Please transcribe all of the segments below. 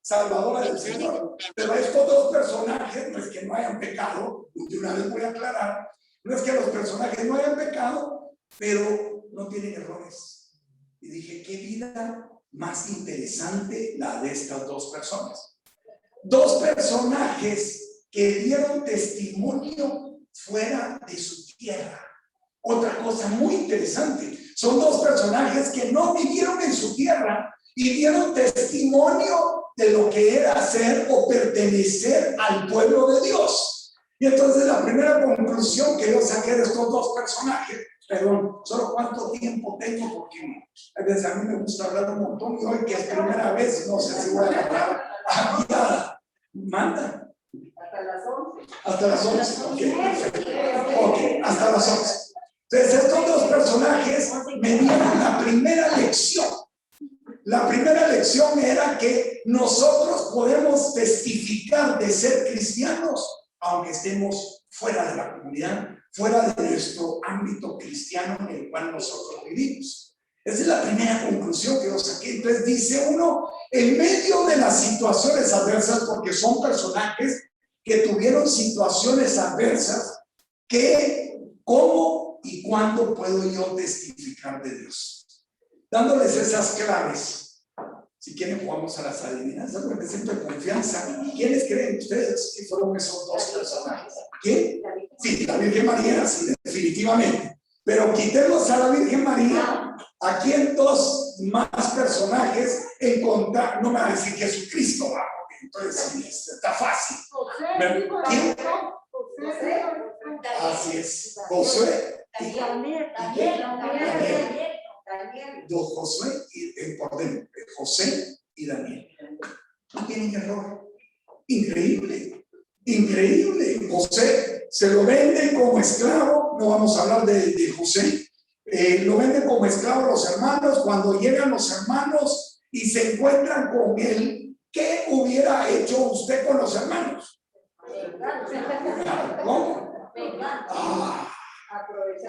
salvadora del Señor. Pero estos dos personajes no es que no hayan pecado, de una vez voy a aclarar, no es que los personajes no hayan pecado, pero no tienen errores. Y dije, qué vida más interesante la de estas dos personas. Dos personajes que dieron testimonio fuera de su tierra. Otra cosa muy interesante, son dos personajes que no vivieron en su tierra y dieron testimonio de lo que era ser o pertenecer al pueblo de Dios. Y entonces la primera conclusión que yo saqué de estos dos personajes, perdón, solo cuánto tiempo tengo, porque a veces a mí me gusta hablar un montón y hoy que es primera vez, no sé si voy a hablar a manda. Hasta las 11. Hasta las 11, ok, hasta las 11. Entonces estos dos personajes me dieron la primera lección. La primera lección era que nosotros podemos testificar de ser cristianos aunque estemos fuera de la comunidad, fuera de nuestro ámbito cristiano en el cual nosotros vivimos. Esa es la primera conclusión que yo saqué. Entonces dice uno, en medio de las situaciones adversas, porque son personajes que tuvieron situaciones adversas, que cómo y cuándo puedo yo testificar de Dios. Dándoles esas claves. Si quieren jugamos a las adivinanzas, porque siempre confianza. ¿Quiénes creen ustedes que fueron esos dos personajes? ¿Quién? Sí, la Virgen María, sí, definitivamente. Pero quitemos a la Virgen María. Aquí en dos más personajes encontrar, no me va a decir Jesucristo, porque entonces sí, está fácil. ¿Quién? Así es. Josué. Dos Josué y por dentro, José y Daniel. No tienen error. Increíble, increíble. José se lo venden como esclavo. No vamos a hablar de José. Lo venden como esclavo a los hermanos. Cuando llegan los hermanos y se encuentran con él, ¿qué hubiera hecho usted con los hermanos? ¿Cómo?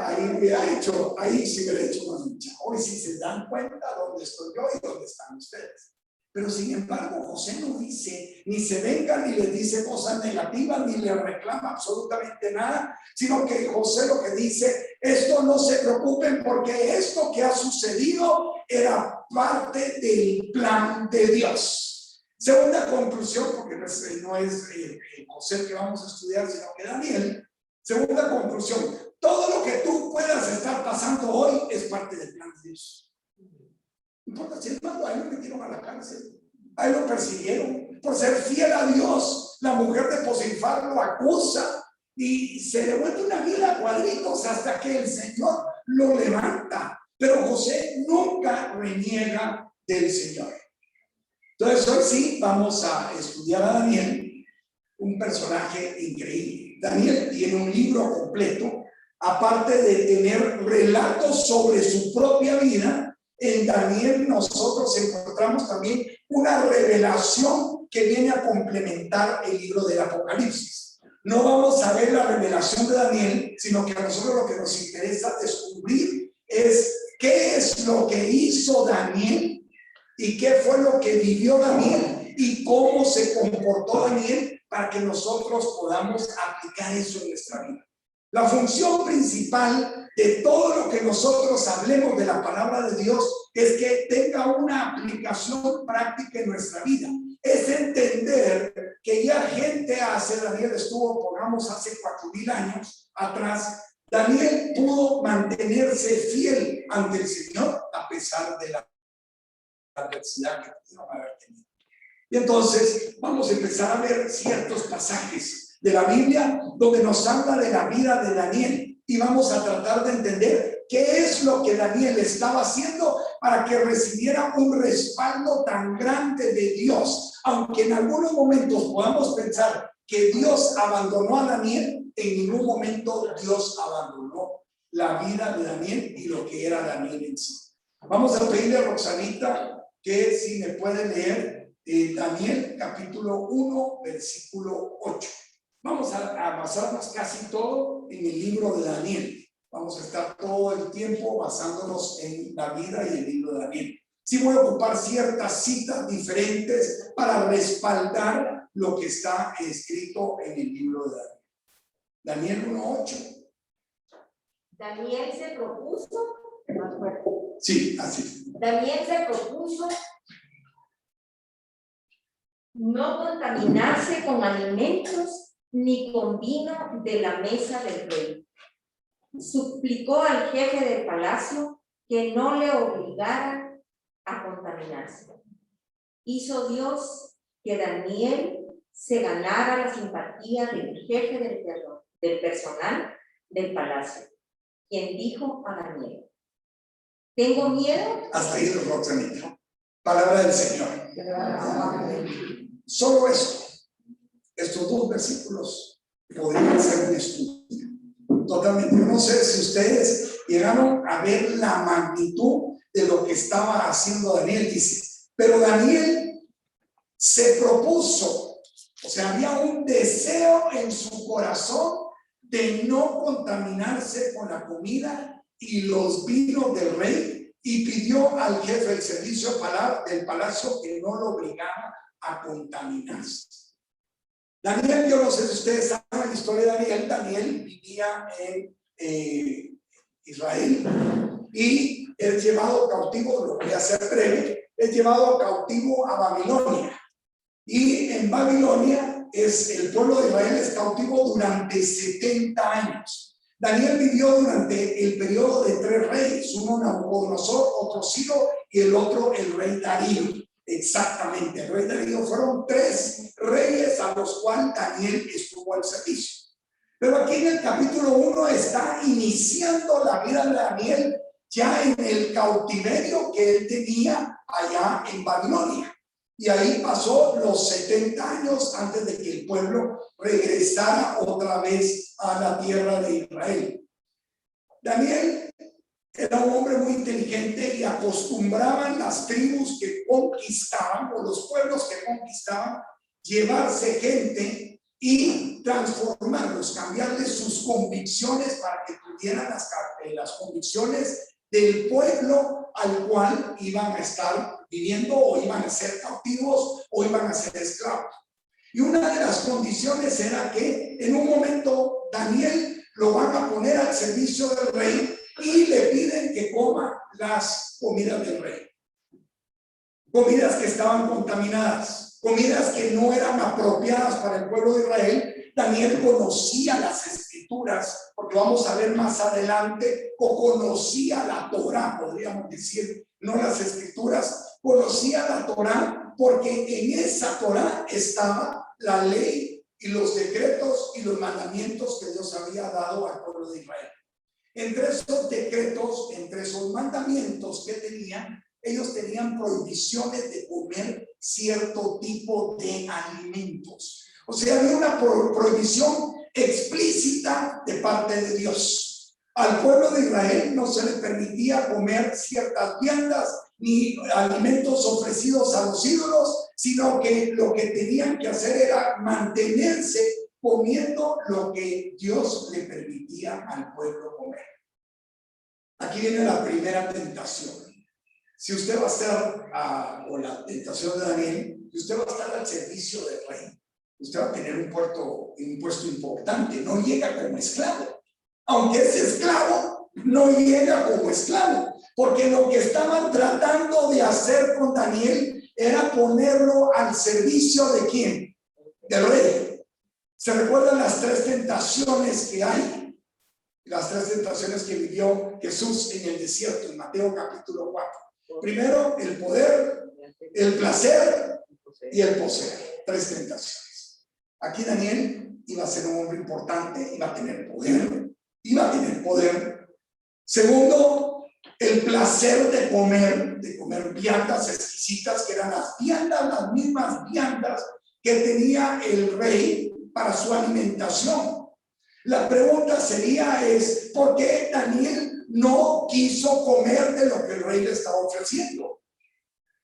Ahí hubiera hecho, ahí sí hubiera hecho más mucha. Hoy sí se dan cuenta dónde estoy yo y dónde están ustedes. Pero sin embargo, José no dice, ni se venga, ni le dice cosas negativas, ni le reclama absolutamente nada, sino que José lo que dice, esto no se preocupen porque esto que ha sucedido era parte del plan de Dios. Segunda conclusión, porque no es José el que vamos a estudiar, sino que Daniel. Segunda conclusión, todo lo que tú puedas estar pasando hoy es parte del plan de Dios. No importa si es malo, a él lo metieron a la cárcel, a él lo persiguieron por ser fiel a Dios. La mujer de Potifar lo acusa y se le vuelve una vida a cuadritos hasta que el Señor lo levanta. Pero José nunca reniega del Señor. Entonces hoy sí vamos a estudiar a Daniel, un personaje increíble. Daniel tiene un libro completo, aparte de tener relatos sobre su propia vida. En Daniel nosotros encontramos también una revelación que viene a complementar el libro del Apocalipsis. No vamos a ver la revelación de Daniel, sino que a nosotros lo que nos interesa descubrir es qué es lo que hizo Daniel y qué fue lo que vivió Daniel y cómo se comportó Daniel para que nosotros podamos aplicar eso en nuestra vida. La función principal de todo lo que nosotros hablemos de la palabra de Dios es que tenga una aplicación práctica en nuestra vida. Es entender que ya gente Daniel estuvo, pongamos, hace 4,000 años atrás, Daniel pudo mantenerse fiel ante el Señor a pesar de la adversidad que pudieron haber tenido. Y entonces vamos a empezar a ver ciertos pasajes de la Biblia donde nos habla de la vida de Daniel y vamos a tratar de entender qué es lo que Daniel estaba haciendo para que recibiera un respaldo tan grande de Dios. Aunque en algunos momentos podamos pensar que Dios abandonó a Daniel, en ningún momento Dios abandonó la vida de Daniel y lo que era Daniel en sí. Vamos a pedirle a Rosalita que si me puede leer Daniel capítulo 1 versículo 8. Vamos a basarnos casi todo en el libro de Daniel. Vamos a estar todo el tiempo basándonos en la vida y el libro de Daniel. Sí voy a ocupar ciertas citas diferentes para respaldar lo que está escrito en el libro de Daniel. Daniel 1:8. Daniel se propuso, más fuerte. Sí, así. Daniel se propuso no contaminarse con alimentos ni con vino de la mesa del rey. Suplicó al jefe del palacio que no le obligara a contaminarse. Hizo Dios que Daniel se ganara la simpatía del jefe del personal del palacio, quien dijo a Daniel: tengo miedo. Hasta ahí, Roxanita. Palabra del Señor. Solo esto, estos 2 versículos podrían ser un estudio. Totalmente. Yo no sé si ustedes llegaron a ver la magnitud de lo que estaba haciendo Daniel. Dice, pero Daniel se propuso, o sea, había un deseo en su corazón de no contaminarse con la comida y los vinos del rey, y pidió al jefe del servicio del palacio que no lo obligara a contaminarse. Daniel, yo no sé si ustedes saben la historia de Daniel. Daniel vivía en Israel y es llevado cautivo, lo voy a hacer breve, es llevado cautivo a Babilonia. Y en Babilonia el pueblo de Israel es cautivo durante 70 años. Daniel vivió durante el periodo de 3 reyes, uno Nabucodonosor, otro Ciro y el otro el rey Darío. Exactamente, el rey Darío. Fueron 3 reyes a los cuales Daniel estuvo al servicio. Pero aquí en el capítulo 1 está iniciando la vida de Daniel ya en el cautiverio que él tenía allá en Babilonia. Y ahí pasó los 70 años antes de que el pueblo regresara otra vez a la tierra de Israel. Daniel era un hombre muy inteligente y acostumbraban las tribus que conquistaban, o los pueblos que conquistaban, llevarse gente y transformarlos, cambiarles sus convicciones para que tuvieran las convicciones del pueblo al cual iban a estar viviendo, o iban a ser cautivos, o iban a ser esclavos. Y una de las condiciones era que en un momento Daniel lo van a poner al servicio del rey y le piden que coma las comidas del rey. Comidas que estaban contaminadas, comidas que no eran apropiadas para el pueblo de Israel. Daniel conocía las escrituras, porque vamos a ver más adelante, o conocía la Torá, podríamos decir, no las escrituras, conocía la Torá, porque en esa Torá estaba la ley y los decretos y los mandamientos que Dios había dado al pueblo de Israel. Entre esos decretos, entre esos mandamientos que tenían, ellos tenían prohibiciones de comer cierto tipo de alimentos. O sea, había una prohibición explícita de parte de Dios. Al pueblo de Israel no se le permitía comer ciertas viandas ni alimentos ofrecidos a los ídolos, sino que lo que tenían que hacer era mantenerse comiendo lo que Dios le permitía al pueblo comer. Aquí viene la primera tentación. Si usted va a estar, o la tentación de Daniel, si usted va a estar al servicio del rey, usted va a tener un puesto importante. No llega como esclavo. Aunque es esclavo, no llega como esclavo. Porque lo que estaban tratando de hacer con Daniel era ponerlo al servicio ¿de quién? Del rey. ¿Se recuerdan las 3 tentaciones que hay? Las 3 tentaciones que vivió Jesús en el desierto, en Mateo capítulo 4. Primero, el poder, el placer y el poseer. 3 tentaciones. Aquí Daniel iba a ser un hombre importante, iba a tener poder. Segundo, el placer de comer viandas exquisitas, que eran las mismas viandas que tenía el rey para su alimentación. La pregunta sería ¿por qué Daniel no quiso comer de lo que el rey le estaba ofreciendo?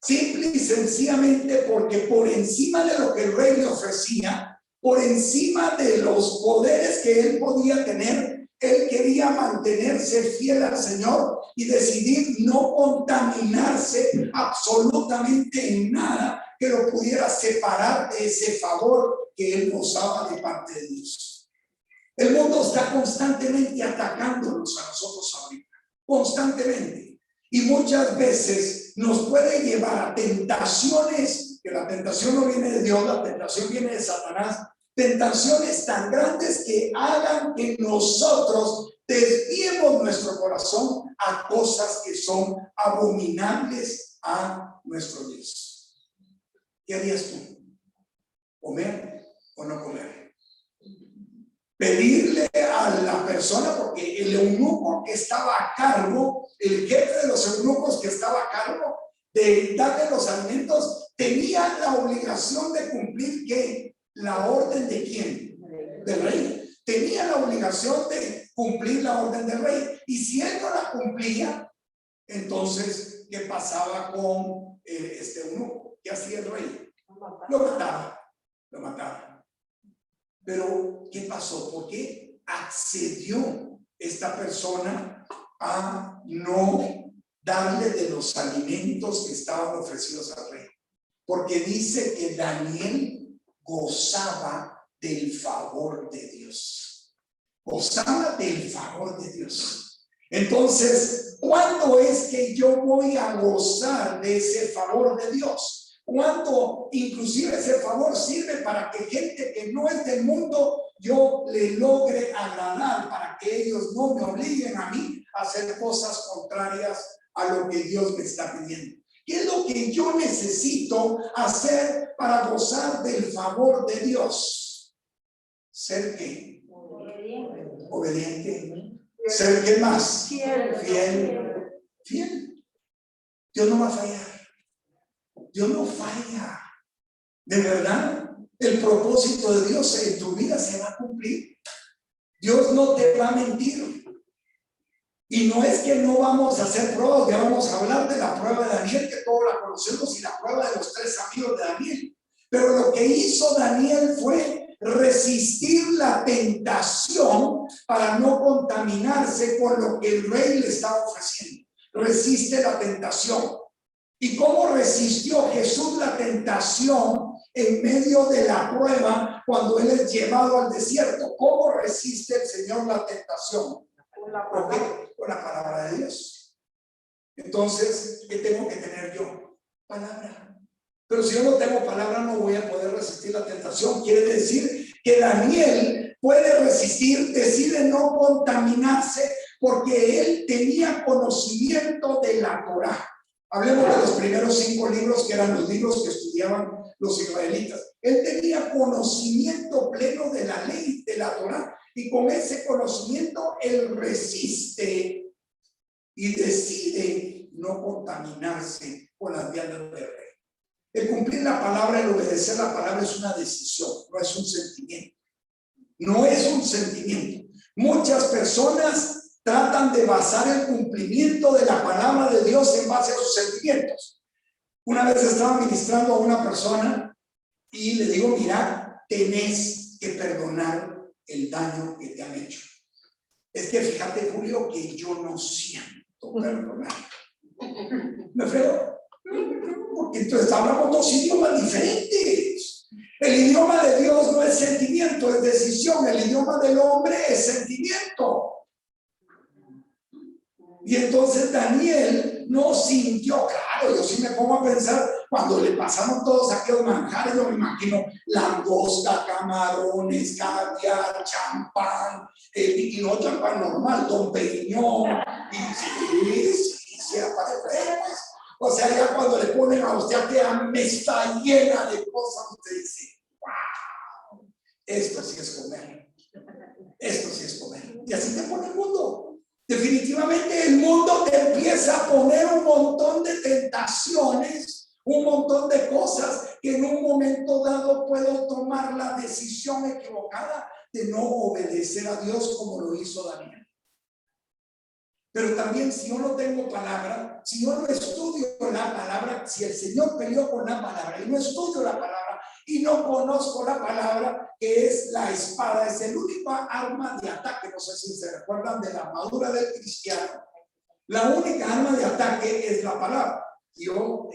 Simple y sencillamente porque por encima de lo que el rey le ofrecía, por encima de los poderes que él podía tener, Él quería mantenerse fiel al Señor y decidir no contaminarse absolutamente en nada que lo pudiera separar de ese favor que él gozaba de parte de Dios. El mundo está constantemente atacándonos a nosotros ahorita, constantemente. Y muchas veces nos puede llevar a tentaciones, que la tentación no viene de Dios, la tentación viene de Satanás, tentaciones tan grandes que hagan que nosotros desviemos nuestro corazón a cosas que son abominables a nuestro Dios. ¿Qué harías tú? ¿Comer o no comer? Pedirle a la persona, porque el eunuco que estaba a cargo, el jefe de los eunucos que estaba a cargo de darle los alimentos, tenía la obligación de cumplir ¿qué? La orden de quién? Del rey. Tenía la obligación de cumplir la orden del rey. Y si él no la cumplía, entonces, ¿qué pasaba con este eunuco? ¿Qué hacía el rey? Lo mataba. Lo mataba. Pero, ¿qué pasó? ¿Por qué accedió esta persona a no darle de los alimentos que estaban ofrecidos al rey? Porque dice que Daniel gozaba del favor de Dios. Gozaba del favor de Dios. Entonces, ¿cuándo es que yo voy a gozar de ese favor de Dios? Cuando inclusive ese favor sirve para que gente que no es del mundo yo le logre agradar, para que ellos no me obliguen a mí a hacer cosas contrarias a lo que Dios me está pidiendo. ¿Qué es lo que yo necesito hacer para gozar del favor de Dios? ¿Ser qué? Obediente. ¿Ser qué más? Fiel. Fiel. Dios no va a fallar. Dios no falla. De verdad, el propósito de Dios en tu vida se va a cumplir. Dios no te va a mentir. Y no es que no vamos a hacer pruebas, ya vamos a hablar de la prueba de Daniel, que todos la conocemos, y la prueba de los 3 amigos de Daniel. Pero lo que hizo Daniel fue resistir la tentación para no contaminarse con lo que el rey le estaba ofreciendo. Resiste la tentación. ¿Y cómo resistió Jesús la tentación en medio de la prueba cuando Él es llevado al desierto? ¿Cómo resiste el Señor la tentación? Con la palabra de Dios. Entonces, ¿qué tengo que tener yo? Palabra. Pero si yo no tengo palabra, no voy a poder resistir la tentación. Quiere decir que Daniel puede resistir, decide no contaminarse porque él tenía conocimiento de la Torá. Hablemos de los primeros 5 libros, que eran los libros que estudiaban los israelitas. Él tenía conocimiento pleno de la ley, de la Torá, y con ese conocimiento él resiste y decide no contaminarse con las viandas del rey. El cumplir la palabra, el obedecer la palabra es una decisión, no es un sentimiento. No es un sentimiento. Muchas personas tratan de basar el cumplimiento de la palabra de Dios en base a sus sentimientos. Una vez estaba ministrando a una persona y le digo, mira, tenés que perdonar el daño que te han hecho. Es que fíjate, Julio, que yo no siento perdonar. ¿Me frego? Porque entonces hablamos 2 idiomas diferentes. El idioma de Dios no es sentimiento, es decisión. El idioma del hombre es sentimiento. Y entonces Daniel no sintió, claro, yo sí me pongo a pensar, cuando le pasaron todos aquellos manjares, yo me imagino langosta, camarones, caviar, champán, y no champán normal, Don Periñón, y sí, aparece, pues. O sea, ya cuando le ponen a usted que está llena de cosas, usted dice, wow, esto sí es comer, esto sí es comer. Y así te pone el mundo. Definitivamente el mundo te empieza a poner un montón de tentaciones, un montón de cosas que en un momento dado puedo tomar la decisión equivocada de no obedecer a Dios como lo hizo Daniel. Pero también si yo no tengo palabra, si yo no estudio la palabra, si el Señor peleó con la palabra y no estudio la palabra y y no conozco la palabra, que es la espada. Es el único arma de ataque. No sé si se recuerdan de la armadura del cristiano. La única arma de ataque es la palabra. Yo,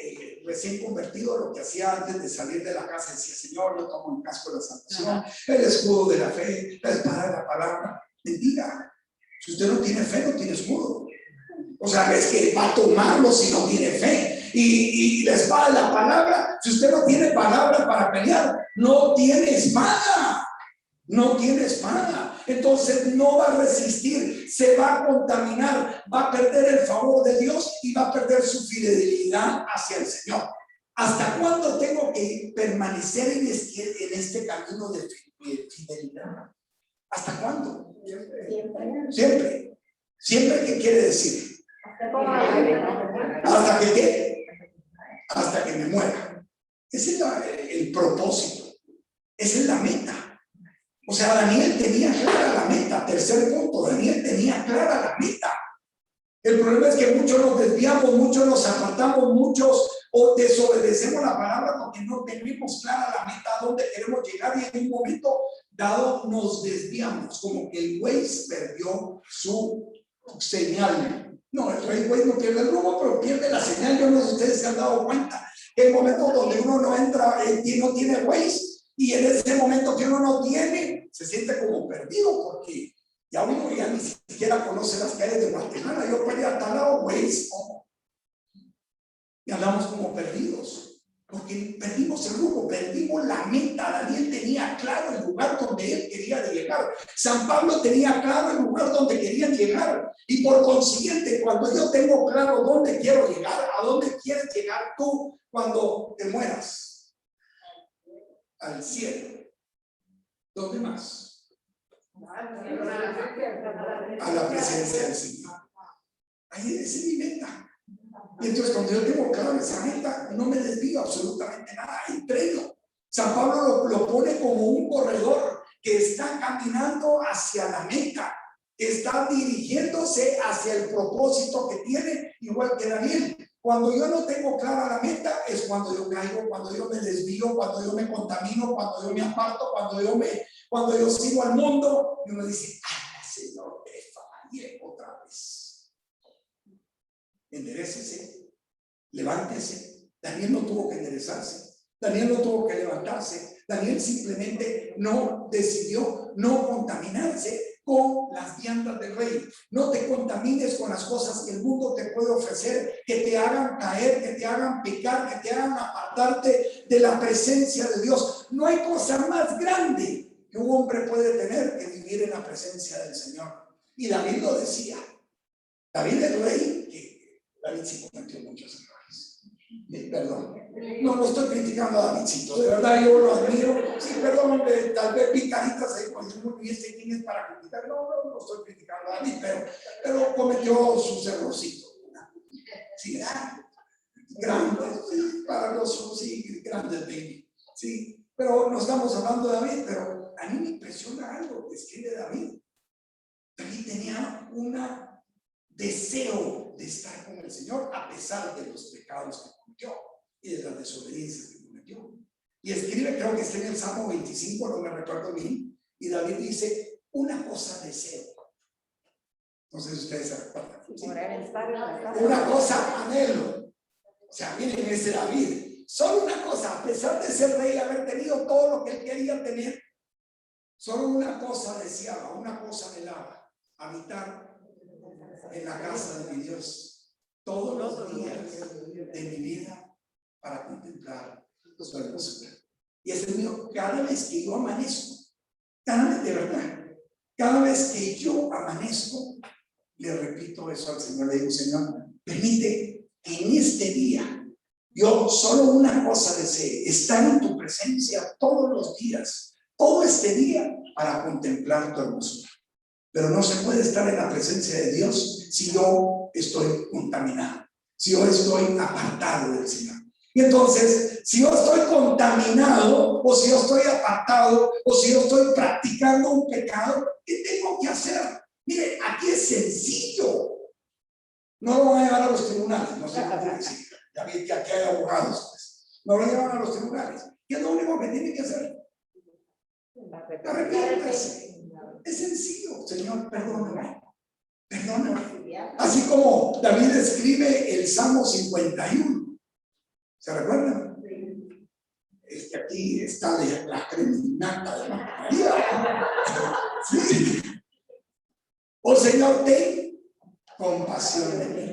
recién convertido, lo que hacía antes de salir de la casa, decía: Señor, yo tomo el casco de la salvación, el escudo de la fe, la espada de la palabra. Mentira. Si usted no tiene fe, no tiene escudo. O sea, es que va a tomarlo si no tiene fe. Y la espada de la palabra, si usted no tiene palabra para pelear, no tiene espada. No tiene espada. Entonces no va a resistir, se va a contaminar, va a perder el favor de Dios y va a perder su fidelidad hacia el Señor. ¿Hasta cuándo tengo que permanecer en este camino de fidelidad? ¿Hasta cuándo? Siempre. Siempre, ¿qué quiere decir? ¿Hasta que qué? Hasta que me muera. Ese es el propósito. Esa es la meta. O sea, Daniel tenía clara la meta. Tercer punto, Daniel tenía clara la meta. El problema es que muchos nos desviamos, muchos nos apartamos, muchos o desobedecemos la palabra porque no tenemos clara la meta a dónde queremos llegar, y en un momento dado nos desviamos, como que el Waze perdió su señal. No, el Waze no pierde el rumbo, pero pierde la señal. Yo no sé si ustedes se han dado cuenta que hay momentos donde uno no entra, no tiene Waze, y en ese momento que uno no tiene, se siente como perdido, porque ya uno ya ni siquiera conoce las calles de Guatemala. Yo para ir a tal lado, Waze, ¿cómo? Y andamos como perdidos, porque perdimos el rumbo, perdimos la meta. Daniel tenía claro el lugar donde él quería llegar. San Pablo tenía claro el lugar donde querían llegar. Y por consiguiente, cuando yo tengo claro dónde quiero llegar, a dónde quieres llegar tú cuando te mueras, al cielo. ¿Dónde más? A la presencia del Señor. Ahí es mi meta. Y entonces, cuando yo tengo claro esa meta, no me desvío absolutamente nada. Entreno. San Pablo lo pone como un corredor que está caminando hacia la meta, que está dirigiéndose hacia el propósito que tiene, igual que Daniel. Cuando yo no tengo clara la meta, es cuando yo caigo, cuando yo me desvío, cuando yo me contamino, cuando yo me aparto, cuando yo sigo al mundo, y uno dice: ¡ay, Señor, te fallé otra vez! Enderécese, levántese. Daniel no tuvo que enderezarse, Daniel no tuvo que levantarse. Daniel simplemente no decidió no contaminarse con las viandas del rey. No te contamines con las cosas que el mundo te puede ofrecer, que te hagan caer, que te hagan pecar, que te hagan apartarte de la presencia de Dios. No hay cosa más grande que un hombre puede tener que vivir en la presencia del Señor. Y David lo decía. David el rey, que David sí cometió muchos errores. Perdón, no estoy criticando a Davidcito, de verdad yo lo admiro. Sí, perdón, tal vez vi caritas ahí cuando y este quién es para criticar. No estoy criticando a David, pero cometió sus errorcitos. Sí, grandes, sí, para los sí, grandes, baby. Sí, pero no estamos hablando de David, pero a mí me impresiona algo que escribe David. David tenía un deseo de estar con el Señor a pesar de los pecados que cometió y de las desobediencias que cometió. Y escribe, creo que está en el Salmo 25, no me recuerdo bien, y David dice: una cosa deseo. No sé si ustedes se recuerdan. ¿Sí? Una cosa anhelo. O sea, miren ese David. Solo una cosa, a pesar de ser rey y haber tenido todo lo que él quería tener, solo una cosa deseaba, una cosa anhelaba: habitar en la casa de mi Dios todos los días de mi vida para contemplar su hermosura. Y ese es mío. Cada vez que yo amanezco, de verdad, cada vez que yo amanezco, le repito eso al Señor. Le digo: Señor, permite que en este día yo solo una cosa desee: estar en tu presencia todos los días, todo este día, para contemplar tu hermosura. Pero no se puede estar en la presencia de Dios si yo estoy contaminado, si yo estoy apartado del Señor. Y entonces, si yo estoy contaminado, o si yo estoy apartado, o si yo estoy practicando un pecado, ¿qué tengo que hacer? Mire, aquí es sencillo. No lo van a llevar a los tribunales, no sé cómo decir. Ya vi que aquí hay abogados, pues. No lo llevan a los tribunales. ¿Qué es lo único que tiene que hacer? Arrepiéntase. Es sencillo. Señor, perdóname. Perdóname. Así como David escribe el Salmo 51. ¿Se recuerdan? Es que aquí está la criminata de María. Sí. Oh Señor, ten compasión de mí.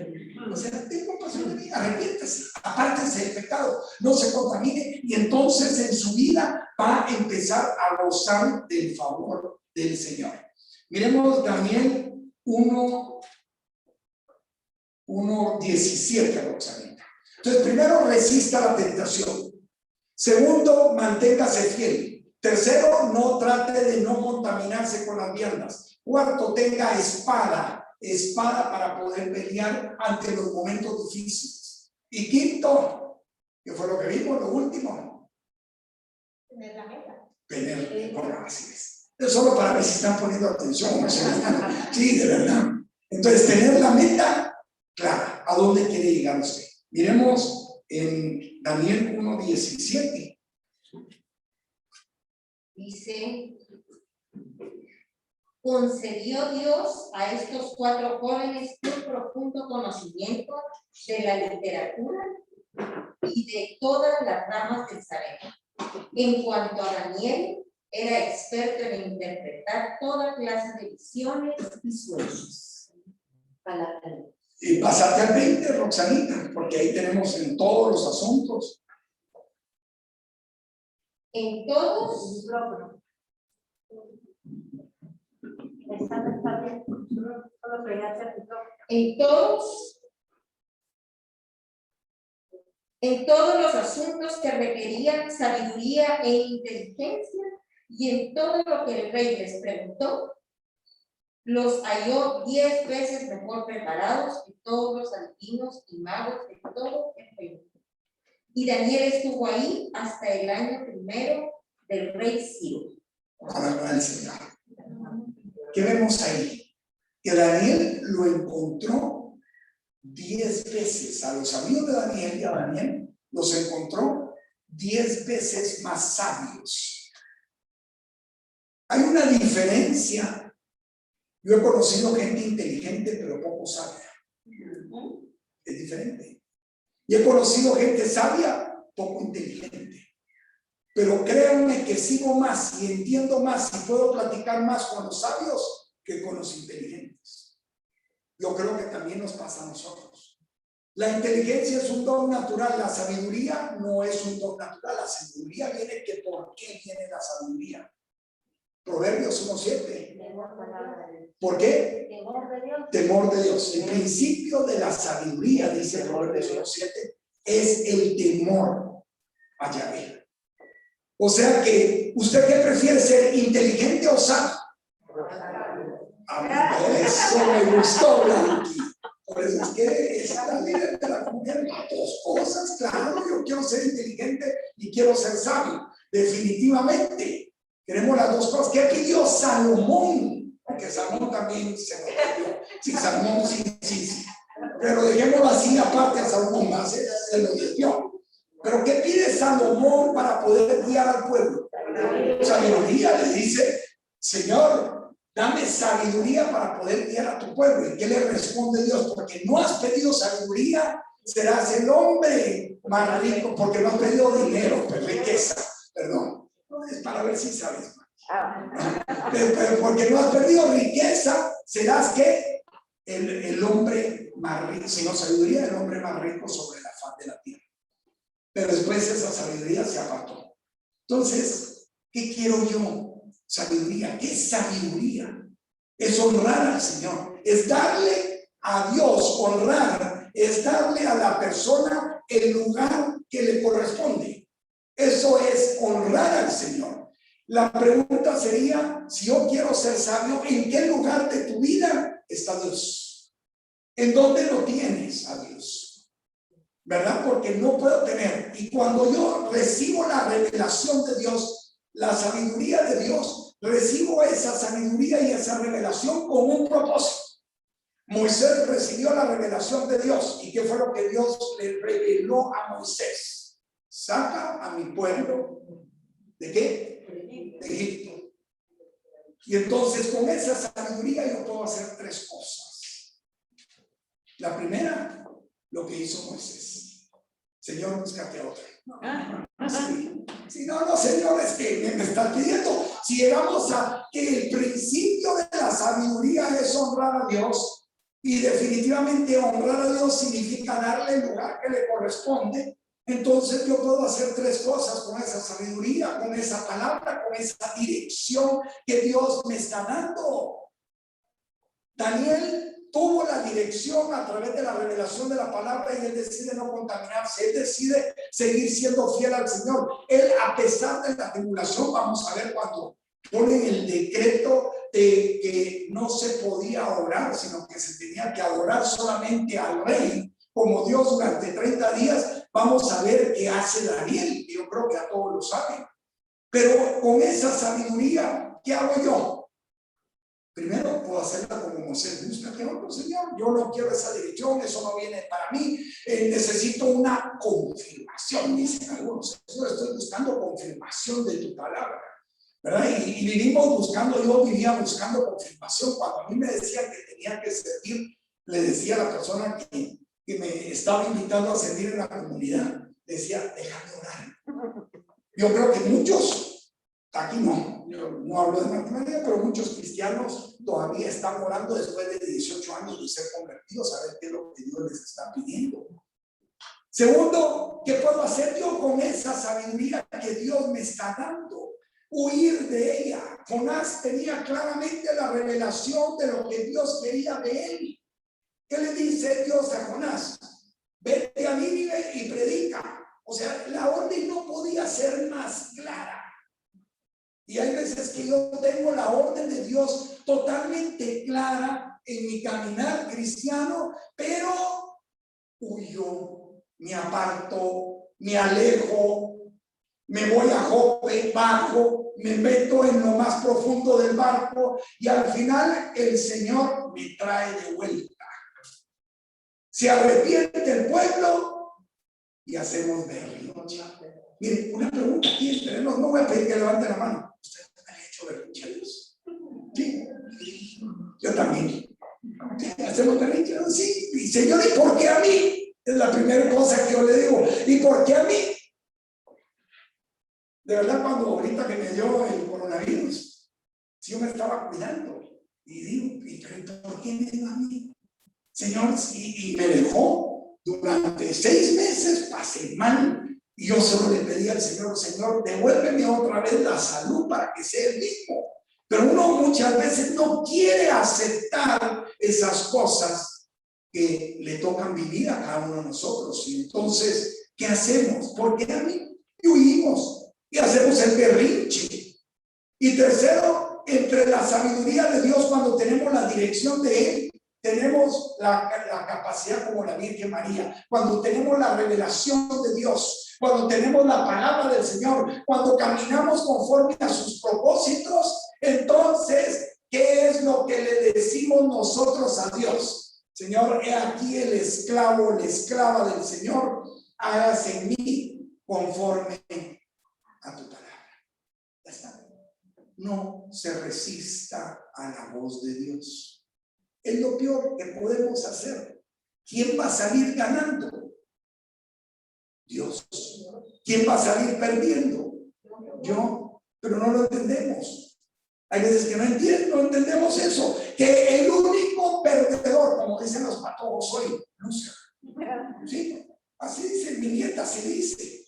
O sea, ten compasión de mí, arrepiéntase, apártese del pecado, no se contamine, y entonces en su vida va a empezar a gozar del favor del Señor. Miremos Daniel 1:17, Roxanita. Entonces, primero, resista la tentación. Segundo, manténgase fiel. Tercero, no trate de no contaminarse con las viandas. Cuarto, tenga espada para poder pelear ante los momentos difíciles. Y quinto, que fue lo que vimos, lo último, Tener la meta. Así es. Es solo para ver si están poniendo atención. Sí, de verdad. Entonces, tener la meta clara. ¿A dónde quiere llegar usted? Miremos en Daniel 1:17. Dice: concedió Dios a estos 4 jóvenes un profundo conocimiento de la literatura y de todas las ramas del saber. En cuanto a Daniel, era experto en interpretar toda clase de visiones y sueños. Y pasate al 20, Roxanita, porque ahí tenemos en todos los asuntos. En todos. En todos los asuntos que requerían sabiduría e inteligencia, y en todo lo que el rey les preguntó, los halló 10 veces mejor preparados que todos los adivinos y magos de todo el reino. Y Daniel estuvo ahí hasta el año 1 del rey Ciro. Alabado al Señor. ¿Qué vemos ahí? Que Daniel lo encontró 10 veces. A los amigos de Daniel y a Daniel los encontró 10 veces más sabios. Hay una diferencia. Yo he conocido gente inteligente pero poco sabia. Es diferente. Y he conocido gente sabia, poco inteligente. Pero créanme que sigo más y entiendo más y puedo platicar más con los sabios que con los inteligentes. Yo creo que también nos pasa a nosotros. La inteligencia es un don natural, la sabiduría no es un don natural. La sabiduría viene que ¿por qué viene la sabiduría? Proverbios 1:7. ¿Por qué? Temor de Dios. Temor de Dios. El principio de la sabiduría, dice Proverbios 1:7, es el temor a Yahvé. O sea que, ¿usted qué prefiere, ser inteligente o sabio? Eso me gustó, Blanqui. Por eso es que esa líder de la mujer, dos cosas, claro, yo quiero ser inteligente y quiero ser sabio. Definitivamente, queremos las dos cosas. ¿Qué pidió Salomón? Porque Salomón también se lo pidió. Sí, Salomón sí. Pero dejémoslo así aparte a Salomón, más se lo pidió. Pero ¿qué pide Salomón para poder guiar al pueblo? Sabiduría. Le dice: Señor, dame sabiduría para poder guiar a tu pueblo. ¿Y qué le responde Dios? Porque no has pedido sabiduría, serás el hombre más rico. Porque no has pedido dinero, riqueza, perdón. Es para ver si sabes. Pero porque no has pedido riqueza, serás ¿qué? El hombre más rico. Sino sabiduría, el hombre más rico sobre la faz de la tierra. Pero después esa sabiduría se apartó. Entonces, ¿qué quiero yo? Sabiduría. ¿Qué es sabiduría? Es honrar al Señor. Es darle a Dios, honrar, es darle a la persona el lugar que le corresponde. Eso es honrar al Señor. La pregunta sería, si yo quiero ser sabio, ¿en qué lugar de tu vida está Dios? ¿En dónde lo tienes a Dios? ¿Verdad? Porque no puedo tener. Y cuando yo recibo la revelación de Dios, la sabiduría de Dios, recibo esa sabiduría y esa revelación con un propósito. Moisés recibió la revelación de Dios. ¿Y qué fue lo que Dios le reveló a Moisés? saca a mi pueblo, ¿de qué? De Egipto. Y entonces con esa sabiduría yo puedo hacer tres cosas. La primera, lo que hizo Moisés. Señor, búscate a otra. Sí, no, Señor, es que me estás pidiendo. Si llegamos a que el principio de la sabiduría es honrar a Dios, y definitivamente honrar a Dios significa darle el lugar que le corresponde, entonces yo puedo hacer tres cosas con esa sabiduría, con esa palabra, con esa dirección que Dios me está dando. Daniel tuvo la dirección a través de la revelación de la palabra y él decide no contaminarse, él decide seguir siendo fiel al Señor. Él, a pesar de la tribulación, vamos a ver cuando ponen el decreto de que no se podía orar, sino que se tenía que adorar solamente al rey como Dios durante 30 días, vamos a ver qué hace Daniel, y yo creo que a todos lo saben. Pero con esa sabiduría, ¿qué hago yo? Primero puedo hacerla como Moisés, búscate otro, Señor, yo no quiero esa dirección, eso no viene para mí, necesito una confirmación, dicen algunos. Yo estoy buscando confirmación de tu palabra, ¿verdad? Y vivimos buscando, yo vivía buscando confirmación. Cuando a mí me decían que tenía que servir, le decía a la persona que me estaba invitando a servir en la comunidad, decía, déjame orar. Yo creo que muchos, aquí no, yo no hablo de matemática, pero muchos cristianos todavía están orando después de 18 años de ser convertidos, a ver qué es lo que Dios les está pidiendo. Segundo, ¿qué puedo hacer yo con esa sabiduría que Dios me está dando? Huir de ella. Jonás tenía claramente la revelación de lo que Dios quería de él. ¿Qué le dice Dios a Jonás? Vete a Nínive y predica. O sea, la orden no podía ser más clara. Y hay veces que yo tengo la orden de Dios totalmente clara en mi caminar cristiano, pero huyo, me aparto, me alejo, me voy a Jope, bajo, me meto en lo más profundo del barco y al final el Señor me trae de vuelta. Se arrepiente el pueblo y hacemos berrinche. Mire, una pregunta aquí, no voy a pedir que levante la mano. ¿Usted ha hecho berrinche a Dios? Sí, yo también. ¿Sí? ¿Hacemos berrinche? Sí, y Señor, ¿y por qué a mí? Es la primera cosa que yo le digo. ¿Y por qué a mí? De verdad, cuando ahorita que me dio el coronavirus, yo me estaba cuidando. Y digo, ¿y por qué me dio a mí? Señor, y me dejó durante 6 meses, pasé mal, y yo solo le pedí al Señor, Señor, devuélveme otra vez la salud para que sea el mismo. Pero uno muchas veces no quiere aceptar esas cosas que le tocan vivir a cada uno de nosotros. Y entonces, ¿qué hacemos? ¿Por qué a mí? Y huimos, y hacemos el berrinche. Y tercero, entre la sabiduría de Dios, cuando tenemos la dirección de Él, tenemos la capacidad como la Virgen María, cuando tenemos la revelación de Dios, cuando tenemos la palabra del Señor, cuando caminamos conforme a sus propósitos, entonces, ¿qué es lo que le decimos nosotros a Dios? Señor, he aquí el esclavo, la esclava del Señor, hágase en mí conforme a tu palabra. Ya está. No se resista a la voz de Dios. Es lo peor que podemos hacer. ¿Quién va a salir ganando? Dios. ¿Quién va a salir perdiendo? Yo. Pero no lo entendemos. Hay veces que no entendemos eso. Que el único perdedor, como dicen los patojos, soy loser. ¿Sí? Así dice mi nieta, así dice.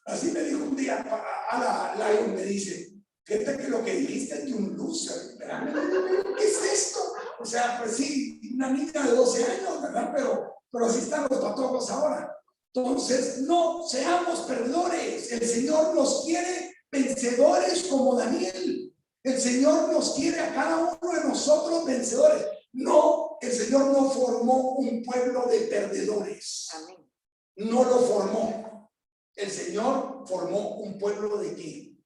Así me dijo un día a la Lion, me dice, fíjate que lo que dijiste es de un loser, ¿verdad? ¿Qué es esto? O sea, pues sí, una niña de 12 años, ¿verdad? Pero así están los patojos ahora. Entonces, no seamos perdedores. El Señor nos quiere vencedores como Daniel. El Señor nos quiere a cada uno de nosotros vencedores. No, el Señor no formó un pueblo de perdedores. Amén. No lo formó. El Señor formó un pueblo de ¿qué?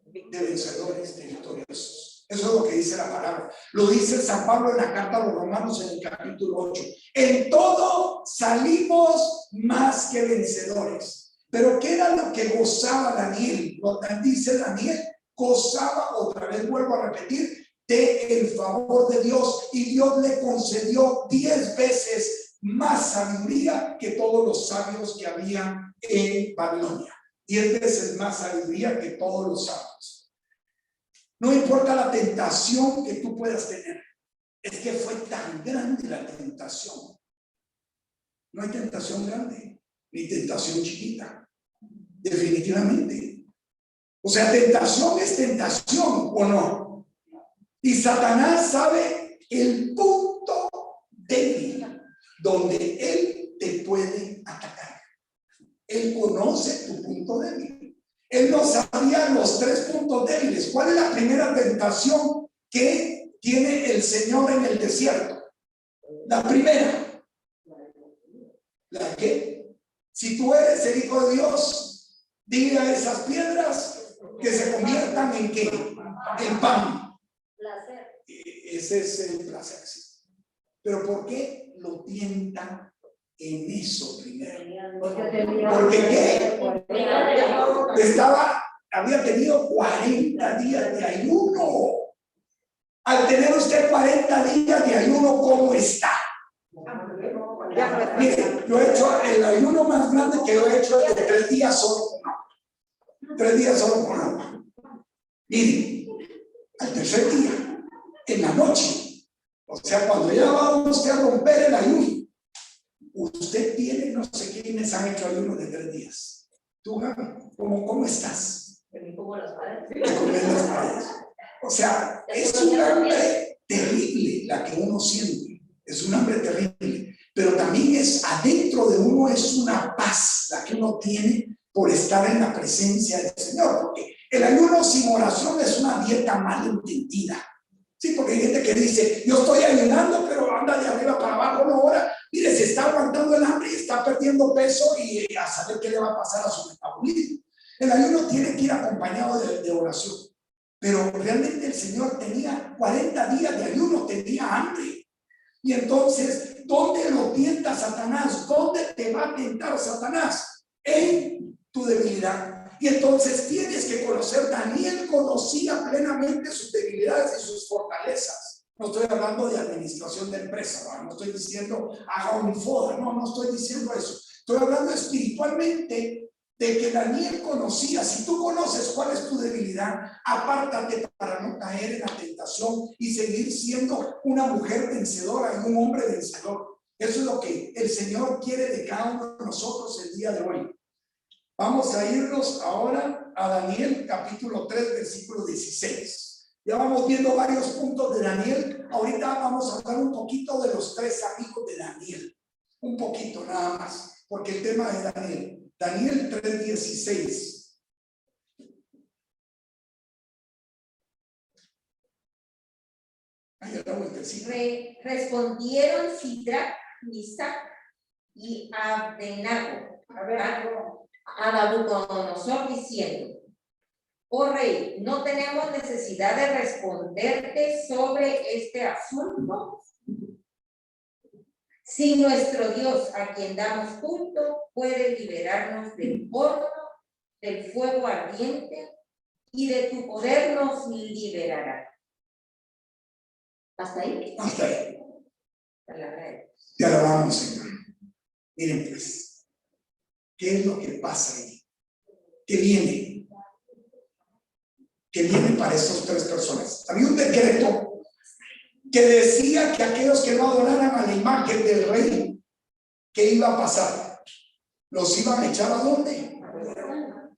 De vencedores, de victoriosos. Eso es lo que dice la palabra. Lo dice San Pablo en la carta a los Romanos en el capítulo 8. En todo salimos más que vencedores. Pero ¿qué era lo que gozaba Daniel? Dice Daniel, gozaba, otra vez vuelvo a repetir, de el favor de Dios, y Dios le concedió 10 veces más sabiduría que todos los sabios que había en Babilonia. 10 veces más sabiduría que todos los sabios. No importa la tentación que tú puedas tener, es que fue tan grande la tentación. No hay tentación grande, ni tentación chiquita, definitivamente. O sea, tentación es tentación, ¿o no? Y Satanás sabe el punto débil donde él te puede atacar. Él conoce tu punto débil. Él no sabía los 3 puntos débiles. ¿Cuál es la primera tentación que tiene el Señor en el desierto? La primera. ¿La qué? Si tú eres el Hijo de Dios, dile a esas piedras que se conviertan en ¿qué? En pan. Placer. Ese es el placer, sí. Pero ¿por qué lo tientan en eso primero? Porque ¿qué? Había tenido 40 días de ayuno. Al tener usted 40 días de ayuno, ¿cómo está? Mire, yo he hecho el ayuno más grande que yo he hecho es de 3 días solo con agua. 3 días solo con agua. Mire, al tercer día, en la noche, o sea, cuando ya va usted a romper el ayuno, usted tiene, no sé quiénes han hecho ayuno de 3 días. ¿Tú, cómo estás? Me como las paredes. Te comes las paredes. O sea, es un hambre terrible la que uno siente. Es un hambre terrible. Pero también es adentro de uno, es una paz la que uno tiene por estar en la presencia del Señor. Porque el ayuno sin oración es una dieta mal entendida. Sí, porque hay gente que dice, yo estoy ayunando, pero anda de arriba para abajo, no ora. Mire, se está aguantando el hambre y está perdiendo peso y a saber qué le va a pasar a su metabolismo. El ayuno tiene que ir acompañado de oración. Pero realmente el Señor tenía 40 días de ayuno, tenía hambre. Y entonces, ¿dónde lo tienta Satanás? ¿Dónde te va a tentar Satanás? En tu debilidad. Y entonces tienes que conocer, Daniel conocía plenamente sus debilidades y sus fortalezas. No estoy hablando de administración de empresa, ¿no? No estoy diciendo haga un FODA, no estoy diciendo eso. Estoy hablando espiritualmente de que Daniel conocía. Si tú conoces cuál es tu debilidad, apártate para no caer en la tentación y seguir siendo una mujer vencedora y un hombre vencedor. Eso es lo que el Señor quiere de cada uno de nosotros el día de hoy. Vamos a irnos ahora a Daniel capítulo 3 versículo 16. Ya vamos viendo varios puntos de Daniel. Ahorita vamos a hablar un poquito de los 3 amigos de Daniel. Un poquito nada más, porque el tema es Daniel. Daniel 3:16. Ahí está vueltecita. Respondieron Sidrac, Misac y Abdenago a Nabucodonosor diciendo: oh rey, no tenemos necesidad de responderte sobre este asunto. Si nuestro Dios, a quien damos culto, puede liberarnos del horno, del fuego ardiente, y de tu poder nos liberará. ¿Hasta ahí? Hasta ahí. Te alabamos, Señor. Miren pues, ¿qué es lo que pasa ahí? ¿Qué viene? ¿Qué viene para esas 3 personas? Había un decreto que decía que aquellos que no adoraran a la imagen del rey, ¿qué iba a pasar? ¿Los iban a echar a dónde?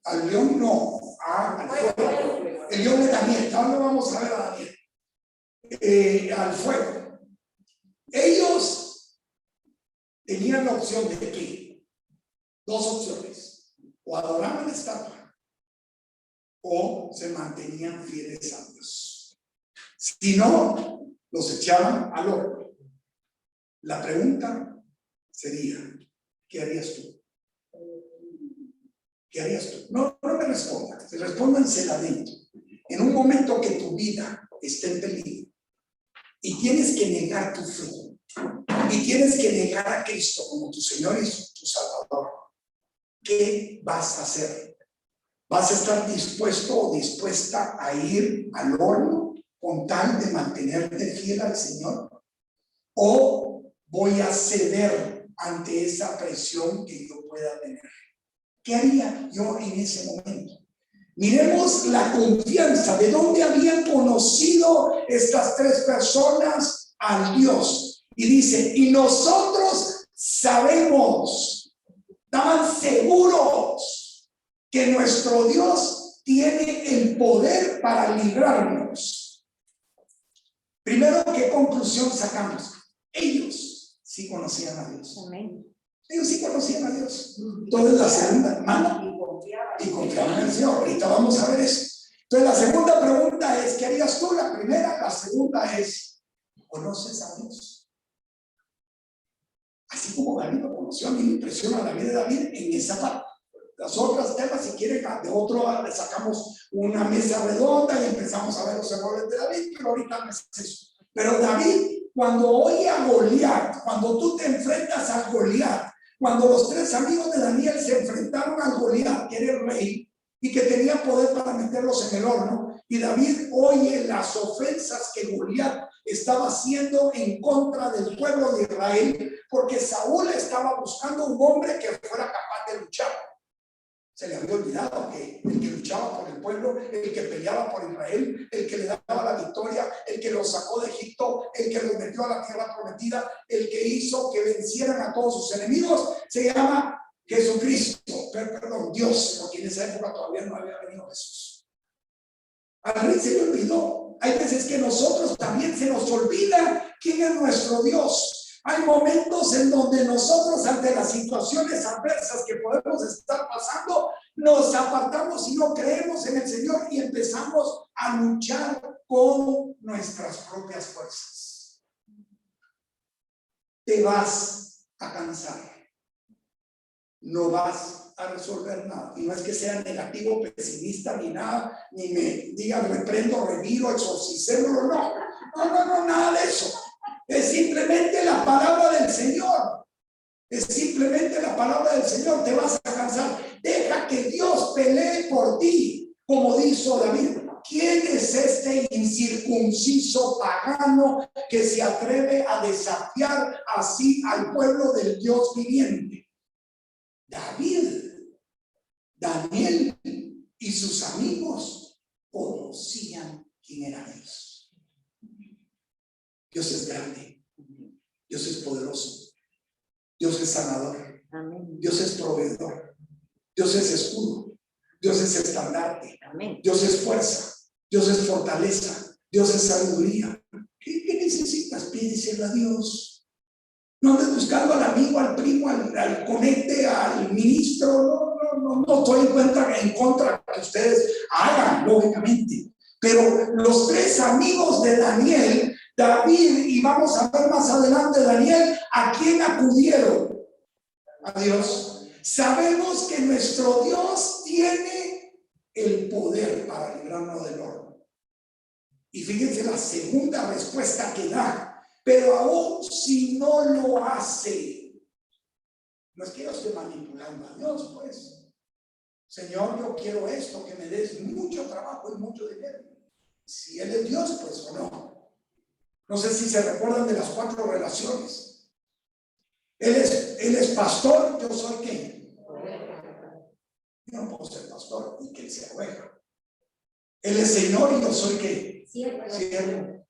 Al león, no, al fuego. El león de Daniel, ahora vamos a ver a Daniel. Al fuego. Ellos tenían la opción de ¿qué? 2 opciones: o adoraban la estatua o se mantenían fieles a Dios. Si no, los echaban al horno. La pregunta sería, ¿qué harías tú? ¿Qué harías tú? No me respondas, respóndansela adentro. En un momento que tu vida esté en peligro y tienes que negar tu fe y tienes que negar a Cristo como tu Señor y tu Salvador, ¿qué vas a hacer? ¿Vas a estar dispuesto o dispuesta a ir al horno con tal de mantenerte fiel al Señor? ¿O voy a ceder ante esa presión que yo pueda tener? ¿Qué haría yo en ese momento? Miremos la confianza. ¿De dónde habían conocido estas tres personas al Dios? Y dice, y nosotros sabemos, estaban seguros que nuestro Dios tiene el poder para librarnos. Primero, ¿qué conclusión sacamos? Ellos sí conocían a Dios. Amén. Ellos sí conocían a Dios. Entonces la segunda, hermano, y confiaban en el Señor. Ahorita vamos a ver eso. Entonces la segunda pregunta es, ¿qué harías tú? La primera, la segunda es, ¿conoces a Dios? Así como David lo conoció, a mí me impresiona la vida de David en esa parte. Las otras temas, si quieren, de otro le sacamos una mesa redonda y empezamos a ver los errores de David, pero ahorita no es eso. Pero David, cuando oye a Goliat, cuando tú te enfrentas a Goliat, cuando los tres amigos de Daniel se enfrentaron a Goliat, que era el rey, y que tenía poder para meterlos en el horno, y David oye las ofensas que Goliat estaba haciendo en contra del pueblo de Israel, porque Saúl estaba buscando un hombre que fuera capaz de luchar. Se le había olvidado que el que luchaba por el pueblo, el que peleaba por Israel, el que le daba la victoria, el que los sacó de Egipto, el que los metió a la tierra prometida, el que hizo que vencieran a todos sus enemigos, se llama Jesucristo, perdón, Dios, porque en esa época todavía no había venido Jesús. Al rey se le olvidó. Hay veces que nosotros también se nos olvida quién es nuestro Dios. Hay momentos en donde nosotros, ante las situaciones adversas que podemos estar pasando, nos apartamos y no creemos en el Señor y empezamos a luchar con nuestras propias fuerzas. Te vas a cansar. No vas a resolver nada. Y no es que sea negativo, pesimista, ni nada, ni me digan reprendo, reviro, exorcicémoslo, no, nada de eso. Es simplemente la palabra del Señor. Es simplemente la palabra del Señor. Te vas a cansar. Deja que Dios pelee por ti, como dijo David. ¿Quién es este incircunciso pagano que se atreve a desafiar así al pueblo del Dios viviente? David, Daniel y sus amigos conocían quién era Dios. Dios es grande, Dios es poderoso, Dios es sanador, Amén. Dios es proveedor, Dios es escudo, Dios es estandarte, Amén. Dios es fuerza, Dios es fortaleza, Dios es sabiduría. ¿Qué necesitas? Pídeselo a Dios. No andes buscando al amigo, al primo, al conecte, al ministro. No estoy en contra que ustedes hagan, lógicamente. Pero los tres amigos de Daniel, David, y vamos a ver más adelante Daniel, ¿a quién acudieron? A Dios. Sabemos que nuestro Dios tiene el poder para librarnos del horno. Y fíjense la segunda respuesta que da. Pero aún si no lo hace, no es que yo esté manipulando a Dios, pues. Señor, yo quiero esto, que me des mucho trabajo y mucho dinero. Si Él es Dios, pues o no. No sé si se recuerdan de las 4 relaciones. Él es pastor, yo soy ¿qué? Yo no puedo ser pastor y que Él sea oveja. Él es Señor y yo soy ¿qué? Siervo.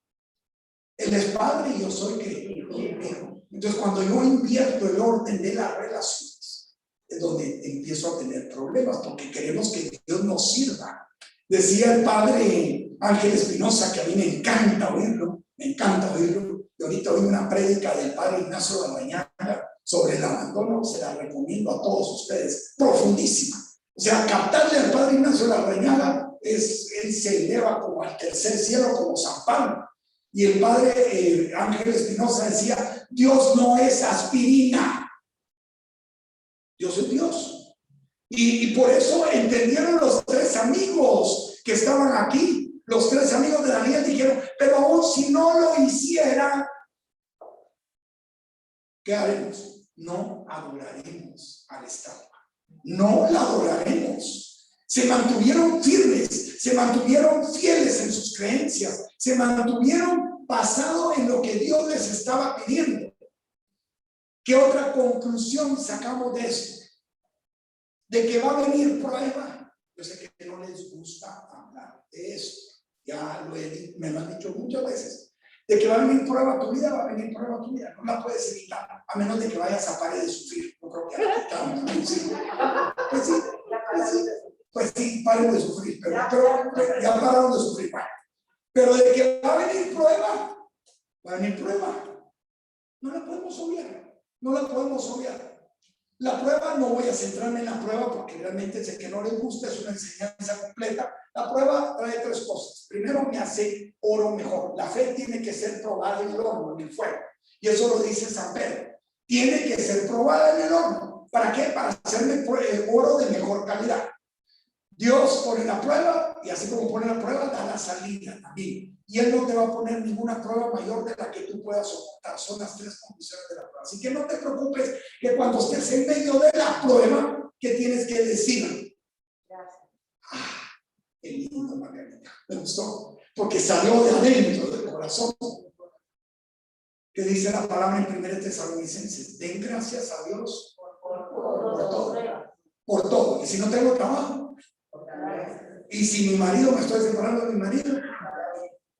Él es padre y yo soy ¿qué? Hijo. Entonces cuando yo invierto el orden de las relaciones, es donde empiezo a tener problemas, porque queremos que Dios nos sirva. Decía el padre Ángel Espinosa, que a mí me encanta oírlo, y ahorita oí una prédica del padre Ignacio Larrañaga sobre el abandono, se la recomiendo a todos ustedes, profundísima. O sea, captarle al padre Ignacio Larrañaga él se eleva como al tercer cielo, como San Pablo. Y el padre Ángel Espinosa decía, Dios no es aspirina, Dios es Dios. Y por eso entendieron los 3 amigos que estaban aquí. Los 3 amigos de Daniel dijeron, pero aún si no lo hiciera, ¿qué haremos? No adoraremos al estatua. no la adoraremos. Se mantuvieron firmes, se mantuvieron fieles en sus creencias, se mantuvieron basados en lo que Dios les estaba pidiendo. ¿Qué otra conclusión sacamos de esto? De que va a venir prueba. Yo sé que no les gusta hablar de eso. Ya me lo han dicho muchas veces. De que va a venir prueba a tu vida, va a venir prueba a tu vida. No la puedes evitar, a menos de que vayas a parar de sufrir. Yo creo que pues sí, paren de sufrir, pero ya pararon de sufrir. Pero de que va a venir prueba, va a venir prueba. No la podemos obviar. No la podemos obviar. La prueba, no voy a centrarme en la prueba porque realmente sé que no les gusta, es una enseñanza completa. La prueba trae tres cosas. Primero, me hace oro mejor. La fe tiene que ser probada en el horno, en el fuego. Y eso lo dice San Pedro. Tiene que ser probada en el horno. ¿Para qué? Para hacerme oro de mejor calidad. Dios pone la prueba y así como pone la prueba, da la salida también. Y Él no te va a poner ninguna prueba mayor de la que tú puedas soportar. Son las tres condiciones de la prueba. Así que no te preocupes que cuando estés en medio de la prueba, ¿qué tienes que decir? Gracias. Qué lindo, Margarita. Me gustó. Porque salió de adentro del corazón. ¿Qué dice la palabra en 1 Tesalonicenses? Den gracias a Dios por todo. Por todo. Y si no tengo trabajo. Y si mi marido, me estoy separando de mi marido.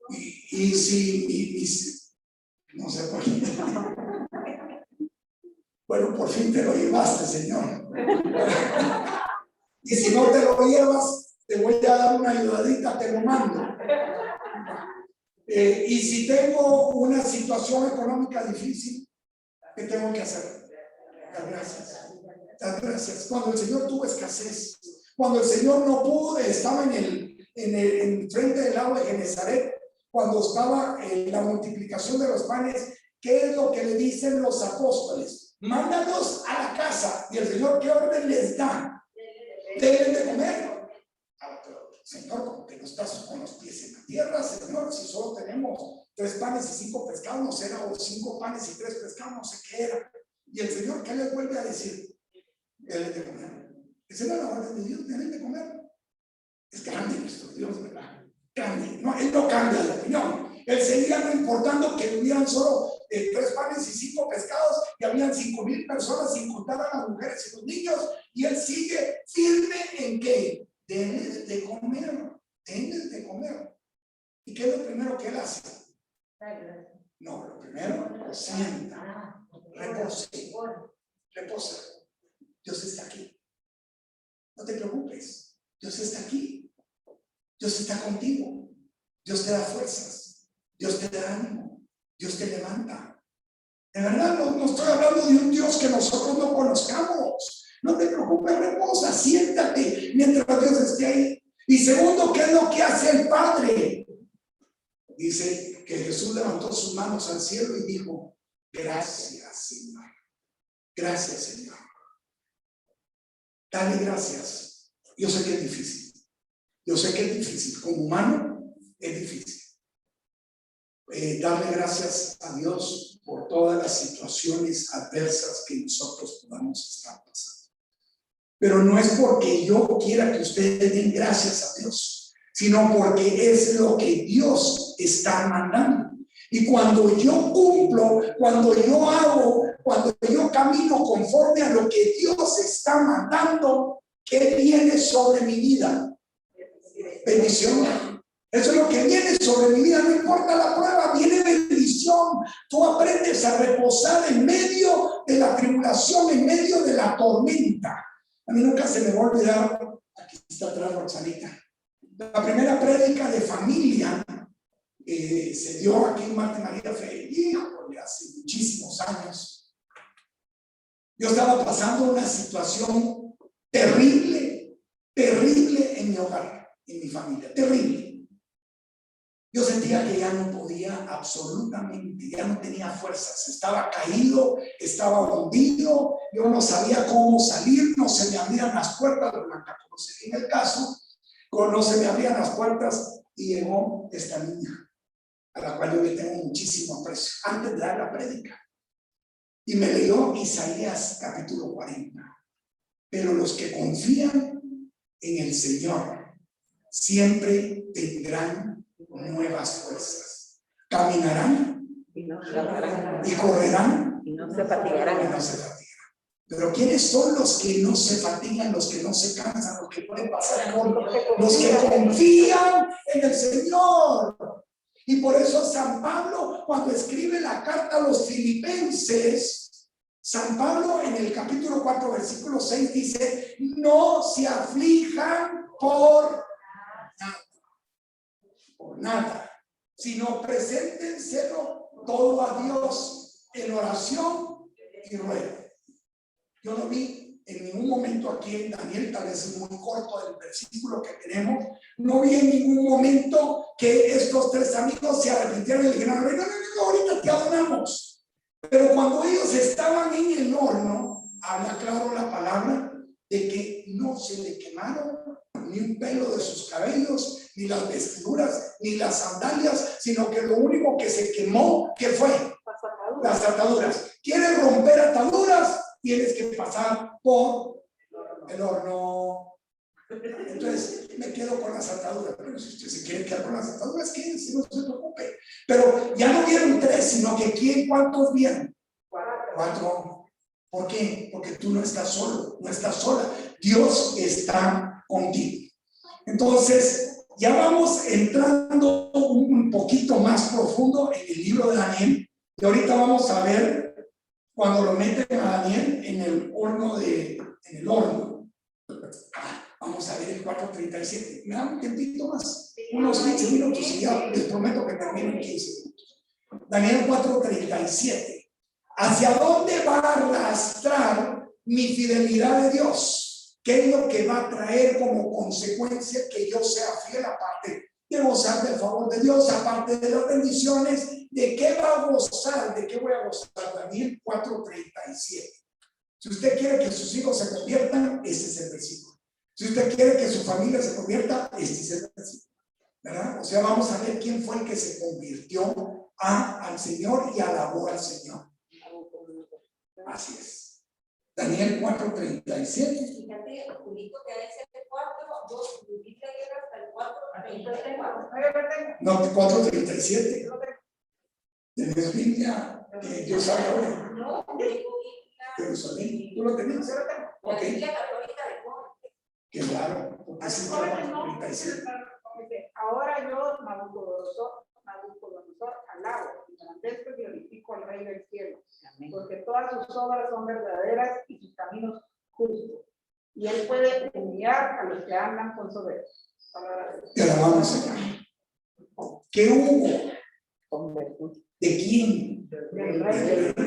Y si no sé por qué. Bueno, por fin te lo llevaste, Señor. Y si no te lo llevas, te voy a dar una ayudadita, te lo mando. Y si tengo una situación económica difícil, ¿qué tengo que hacer? Dar gracias. Dar gracias. Cuando el Señor tuvo escasez, cuando el Señor no pudo, estaba en frente del lago de Genezaret, cuando estaba en la multiplicación de los panes, ¿qué es lo que le dicen los apóstoles? Mándanos a la casa. Y el Señor, ¿qué orden les da? Deben de comer. Señor, como que no estás con los pies en la tierra, Señor, si solo tenemos 3 panes y 5 pescados, no sé, o 5 panes y 3 pescados, no sé qué era. Y el Señor, ¿qué les vuelve a decir? Deben de comer. Esa era la orden de Dios, deben de comer. Es grande nuestro Dios, ¿verdad? Grande. No, Él no cambia de opinión. Él seguía no importando que hubieran solo 3 panes y 5 pescados y habían 5,000 personas sin contar a las mujeres y los niños. Y Él sigue firme en que denles de comer, denles de comer. ¿Y qué es lo primero que Él hace? No, lo primero, sienta, reposa. Dios está aquí. No te preocupes. Dios está aquí. Dios está contigo. Dios te da fuerzas. Dios te da ánimo. Dios te levanta. De verdad, no estoy hablando de un Dios que nosotros no conozcamos. No te preocupes, reposa, siéntate mientras Dios esté ahí. Y segundo, ¿qué es lo que hace el Padre? Dice que Jesús levantó sus manos al cielo y dijo: gracias, Señor. Gracias, Señor. Dale gracias. Yo sé que es difícil. Yo sé que es difícil. Como humano, es difícil. Darle gracias a Dios por todas las situaciones adversas que nosotros podamos estar pasando. Pero no es porque yo quiera que ustedes den gracias a Dios, sino porque es lo que Dios está mandando. Y cuando yo cumplo, cuando yo hago, cuando yo camino conforme a lo que Dios está mandando, ¿qué viene sobre mi vida? Bendición. Eso es lo que viene sobre mi vida, no importa la prueba, viene bendición. Tú aprendes a reposar en medio de la tribulación, en medio de la tormenta. A mí nunca se me va a olvidar, aquí está atrás Roxanita, la primera prédica de familia se dio aquí en Marta María Freire, híjole, hace muchísimos años. Yo estaba pasando una situación terrible, terrible en mi hogar, en mi familia, terrible. Yo sentía que ya no podía absolutamente, ya no tenía fuerzas, estaba caído, estaba hundido, yo no sabía cómo salir, no se me abrían las puertas, Blanca conoce bien el caso, no se me abrían las puertas y llegó esta niña, a la cual yo le tengo muchísimo aprecio, antes de dar la prédica, y me leyó Isaías capítulo 40. pero los que confían en el Señor siempre tendrán nuevas fuerzas. Caminarán y correrán y no se fatigarán. y no se fatigarán. Pero ¿quiénes son los que no se fatigan, los que no se cansan, los que pueden pasar por los que confían en el Señor? Y por eso San Pablo, cuando escribe la carta a los filipenses, San Pablo en el capítulo 4, versículo 6 dice: no se aflijan por nada, sino preséntenselo todo a Dios en oración y ruego. Yo no vi en ningún momento aquí en Daniel, tal vez es muy corto el versículo que tenemos, no vi en ningún momento que estos tres amigos se arrepintieran y le dijeron: no, ahorita te adoramos. Pero cuando ellos estaban en el horno, habla claro la palabra de que no se le quemaron ni un pelo de sus cabellos, ni las vestiduras, ni las sandalias, sino que lo único que se quemó, ¿qué fue? Las ataduras. ¿Quieres romper ataduras? Tienes que pasar por el horno. Entonces me quedo con las ataduras. Pero si usted se quiere quedar con las ataduras, quédense, no se preocupe. Pero ya no vieron tres, sino que ¿cuántos vieron? Cuatro. ¿Por qué? Porque tú no estás solo, no estás sola. Dios está contigo. Entonces, ya vamos entrando un poquito más profundo en el libro de Daniel. Y ahorita vamos a ver cuando lo meten a Daniel en el horno Vamos a ver el 4:37. Me da un tiempito más, unos 15 minutos, y ya les prometo que termino en 15 minutos. Daniel 4:37. ¿Hacia dónde va a arrastrar mi fidelidad de Dios? ¿Qué es lo que va a traer como consecuencia que yo sea fiel, aparte de gozar del favor de Dios, aparte de las bendiciones? ¿De qué va a gozar? ¿De qué voy a gozar? Daniel 4:37. Si usted quiere que sus hijos se conviertan, ese es el versículo. Si usted quiere que su familia se convierta, este es el versículo, ¿verdad? O sea, vamos a ver quién fue el que se convirtió al Señor y alabó al Señor. Así es. Daniel 4:37. Fíjate, Julito, que a ese 4, tu Biblia llega hasta el 4:34. No, 4:37. ¿Tenés Biblia? Dios habla. No, tengo Biblia. Jerusalén. ¿Tú lo tenías? La Biblia católica de Juan. Qué claro, porque es 4:37. Ahora yo, Nabucodonosor, alabo y enaltezco y glorifico al Rey del cielo, porque todas sus obras son verdaderas y sus caminos justos. Y él puede humillar a los que andan con soberbia. Te alabamos, Señor. ¿Qué hubo? ¿De quién? Del Rey.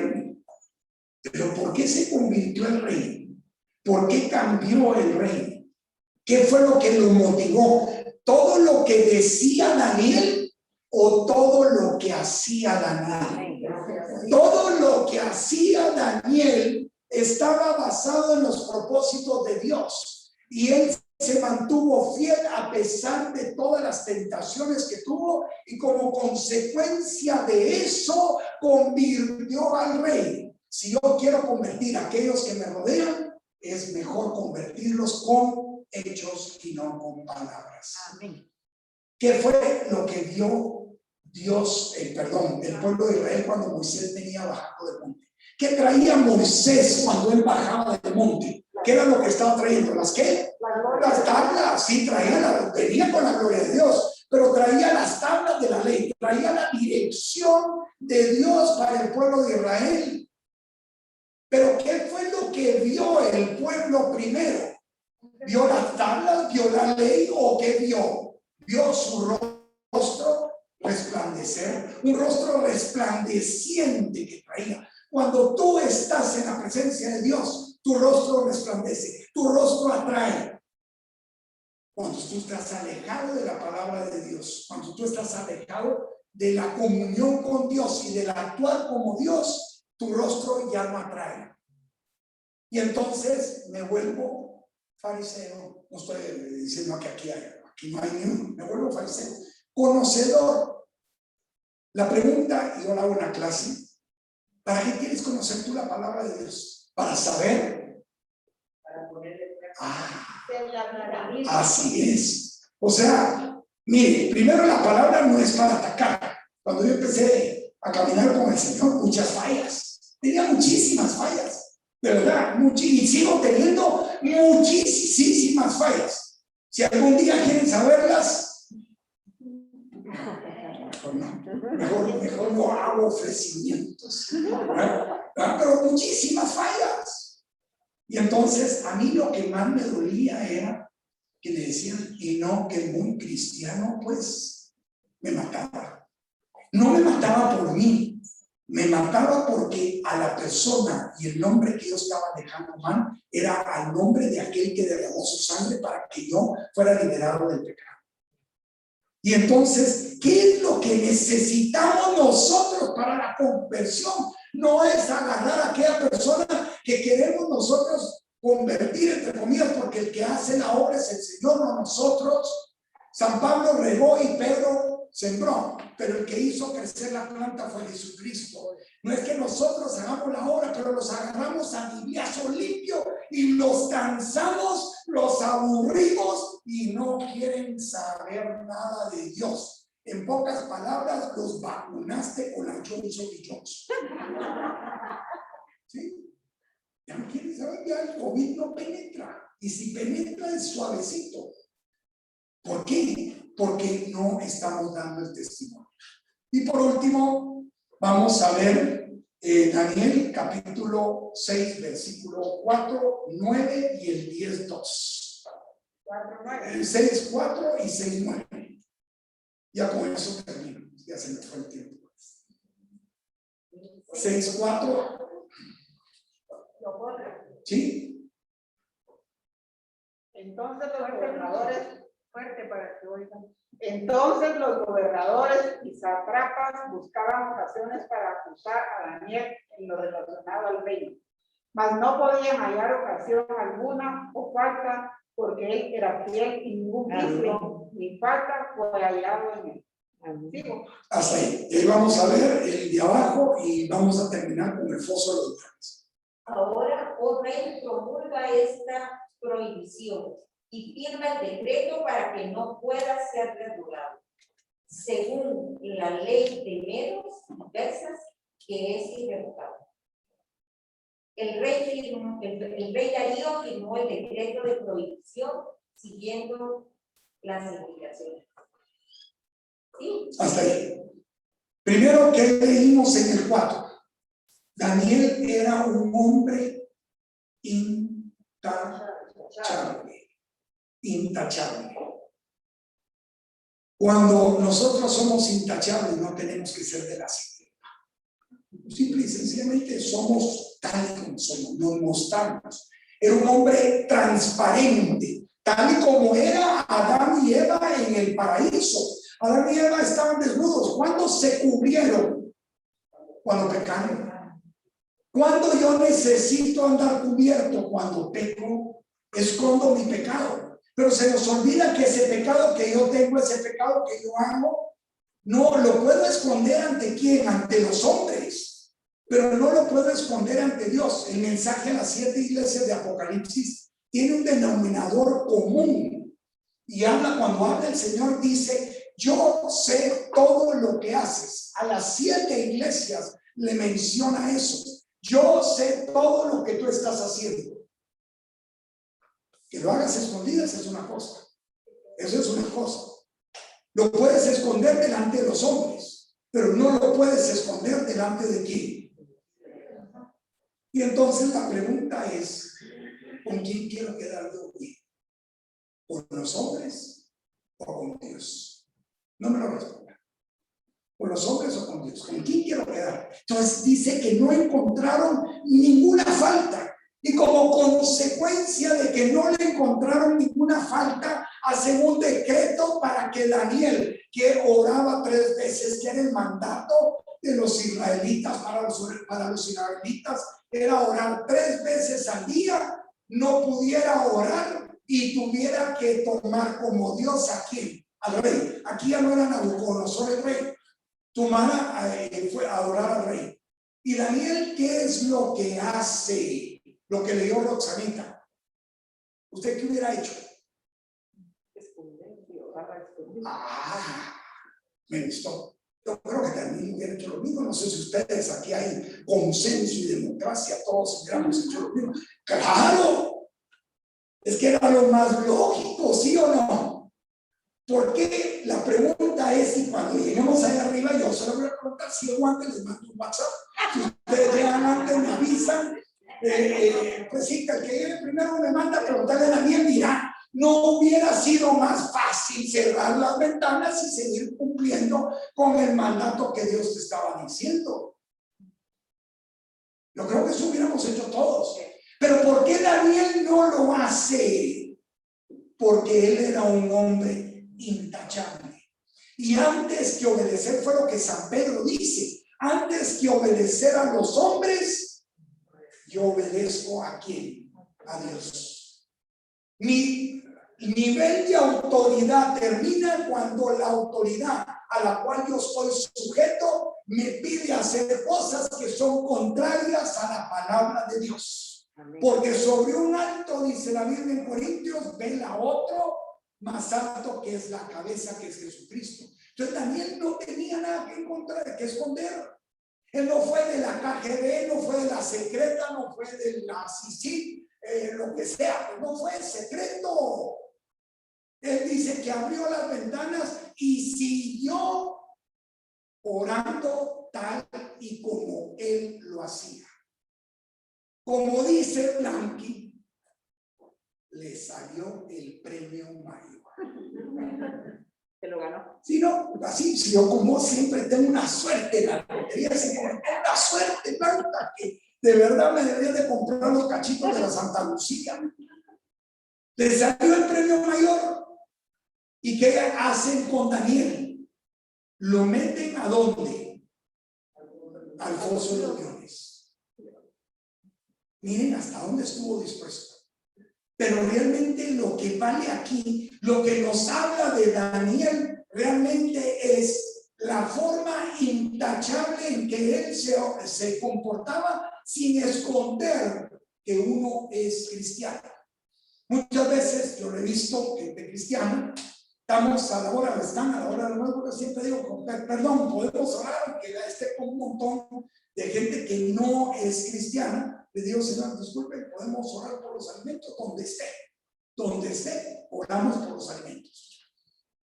Pero ¿por qué se convirtió el rey? ¿Por qué cambió el rey? ¿Qué fue lo que lo motivó? ¿Todo lo que decía Daniel o todo lo que hacía Daniel? Todo lo que hacía Daniel estaba basado en los propósitos de Dios, y él se mantuvo fiel a pesar de todas las tentaciones que tuvo, y como consecuencia de eso convirtió al rey. Si yo quiero convertir a aquellos que me rodean, es mejor convertirlos con hechos y no con palabras. Amén. ¿Qué fue lo que vio Dios, el pueblo de Israel cuando Moisés venía bajando del monte? ¿Qué traía Moisés cuando él bajaba del monte? ¿Qué era lo que estaba trayendo? ¿Las qué? Las tablas. Sí, venía con la gloria de Dios, pero traía las tablas de la ley, traía la dirección de Dios para el pueblo de Israel. Pero ¿qué fue lo que vio el pueblo primero? ¿Vio las tablas? ¿Vio la ley? ¿O qué vio? Vio su rostro resplandecer, un rostro resplandeciente que traía. Cuando tú estás en la presencia de Dios, tu rostro resplandece, tu rostro atrae. Cuando tú estás alejado de la palabra de Dios, cuando tú estás alejado de la comunión con Dios y del actuar como Dios, tu rostro ya no atrae. Y entonces me vuelvo fariseo. No estoy diciendo que aquí no hay ni uno. Me vuelvo fariseo. Conocedor. La pregunta, y yo la hago en la clase: ¿para qué quieres conocer tú la palabra de Dios? ¿Para saber? Para ponerle Se la maravilla. Así es. O sea, mire, primero la palabra no es para atacar. Cuando yo empecé a caminar con el Señor, muchas fallas. Tenía muchísimas fallas. De verdad, y sigo teniendo muchísimas fallas. Si algún día quieren saberlas, mejor no hago ofrecimientos. Pero muchísimas fallas. Y entonces a mí lo que más me dolía era que le decían, y no, que muy cristiano, pues me mataba. No me mataba por mí, me mataba porque a la persona y el nombre que yo estaba dejando mal era al nombre de aquel que derramó su sangre para que yo fuera liberado del pecado. Y entonces, ¿qué es lo que necesitamos nosotros para la conversión? No es agarrar a aquella persona que queremos nosotros convertir, entre comillas, porque el que hace la obra es el Señor, no nosotros. San Pablo regó y Pedro sembró, pero el que hizo crecer la planta fue Jesucristo. No es que nosotros hagamos la obra, pero los agarramos a bibliazo limpio y los cansamos, los aburrimos y no quieren saber nada de Dios. En pocas palabras, los vacunaste con la Johnson & Johnson. ¿Sí? Ya no quieren saber, ya el COVID no penetra. Y si penetra es suavecito. ¿Por qué? Porque no estamos dando el testimonio. Y por último, vamos a ver Daniel capítulo 6, versículo 4, 9 y el 10, 2. El 6, 4 y 6, 9. Ya con eso termino. Ya se me fue el tiempo. 6, 4. ¿Sí? Entonces los gobernadores, fuerte para que oigan. Entonces los gobernadores y sátrapas buscaban ocasiones para acusar a Daniel en lo relacionado al reino, mas no podían hallar ocasión alguna o falta, porque él era fiel y ningún vicio ni falta fue hallado en él. ¿Sigo? Hasta ahí. Y ahí vamos a ver el de abajo y vamos a terminar con el foso de los leones. Ahora, oh rey, promulga esta prohibición y firma el decreto para que no pueda ser derogado, según la ley de Medos y Persas, que es irrevocable. El rey Darío firmó el decreto de prohibición siguiendo las indicaciones. ¿Sí? Hasta ahí. Primero, ¿qué leímos en el 4? Daniel era un hombre intachable. Intachable. Cuando nosotros somos intachables, no tenemos que ser de la sistema. Simple y sencillamente somos tal como somos, nos mostramos. Era un hombre transparente, tal y como era Adán y Eva en el paraíso. Adán y Eva estaban desnudos. ¿Cuándo se cubrieron? Cuando pecaron. ¿Cuándo yo necesito andar cubierto? Cuando peco, escondo mi pecado. Pero se nos olvida que ese pecado que yo tengo, ese pecado que yo hago, no lo puedo esconder ante quién, ante los hombres, pero no lo puedo esconder ante Dios. El mensaje a las 7 iglesias de Apocalipsis tiene un denominador común y cuando habla el Señor dice: yo sé todo lo que haces. A las 7 iglesias le menciona eso. Yo sé todo lo que tú estás haciendo. Que lo hagas escondidas es una cosa. Eso es una cosa. Lo puedes esconder delante de los hombres, pero no lo puedes esconder delante de quién. Y entonces la pregunta es: ¿con quién quiero quedar yo bien? ¿Con los hombres o con Dios? No me lo responda. ¿Con los hombres o con Dios? ¿Con quién quiero quedar? Entonces dice que no encontraron ninguna falta. Y como consecuencia de que no le encontraron ninguna falta, hacen un decreto para que Daniel, que oraba 3 veces, que era el mandato de los israelitas, para los israelitas, era orar 3 veces al día, no pudiera orar y tuviera que tomar como Dios a quién, al rey. Aquí ya no era Nabucodonosor el rey, fue a adorar al rey. Y Daniel, ¿qué es lo que hace? Lo que leyó Roxanita. ¿Usted qué hubiera hecho? Esconder, Dios, a esconder. Me gustó. Yo creo que también hubiera hecho lo mismo. No sé si ustedes aquí hay consenso y democracia, todos hubiéramos hecho lo mismo. ¡Claro! Es que era lo más lógico, ¿sí o no? Porque la pregunta es si cuando lleguemos allá arriba, yo se lo voy a preguntar, si yo antes les mando un WhatsApp, si ustedes llegan antes me avisan, pues sí, que el que llegue primero me manda a preguntarle a Daniel, mira, no hubiera sido más fácil cerrar las ventanas y seguir cumpliendo con el mandato que Dios te estaba diciendo. Yo creo que eso hubiéramos hecho todos. Pero ¿por qué Daniel no lo hace? Porque él era un hombre intachable. Y antes que obedecer, fue lo que San Pedro dice, antes que obedecer a los hombres, yo obedezco ¿a quién? A Dios. Mi nivel de autoridad termina cuando la autoridad a la cual yo estoy sujeto me pide hacer cosas que son contrarias a la palabra de Dios. Amén. Porque sobre un alto, dice la Biblia en Corintios, vela otro más alto, que es la cabeza, que es Jesucristo. Entonces Daniel no tenía nada que encontrar, que esconder. Él no fue de la KGB, no fue de la secreta, no fue de la CICI, lo que sea, pues no fue secreto. Él dice que abrió las ventanas y siguió orando tal y como él lo hacía. Como dice Blanqui, le salió el premio mayor. Se lo ganó. Sí, no, así, si yo como siempre tengo una suerte en la lotería, así como tengo una suerte tanta que de verdad me debería de comprar los cachitos de la Santa Lucía. Le salió el premio mayor. ¿Y qué hacen con Daniel? ¿Lo meten a dónde? Al foso de los leones. Miren hasta dónde estuvo dispuesto. Pero realmente lo que vale aquí, lo que nos habla de Daniel, realmente es la forma intachable en que él se comportaba sin esconder que uno es cristiano. Muchas veces yo lo he visto, gente cristiana, estamos a la hora, están a la hora de la hora, siempre digo, perdón, podemos orar, aunque esté con un montón de gente que no es cristiana. Le digo, Señor, disculpen, podemos orar por los alimentos donde esté, oramos por los alimentos.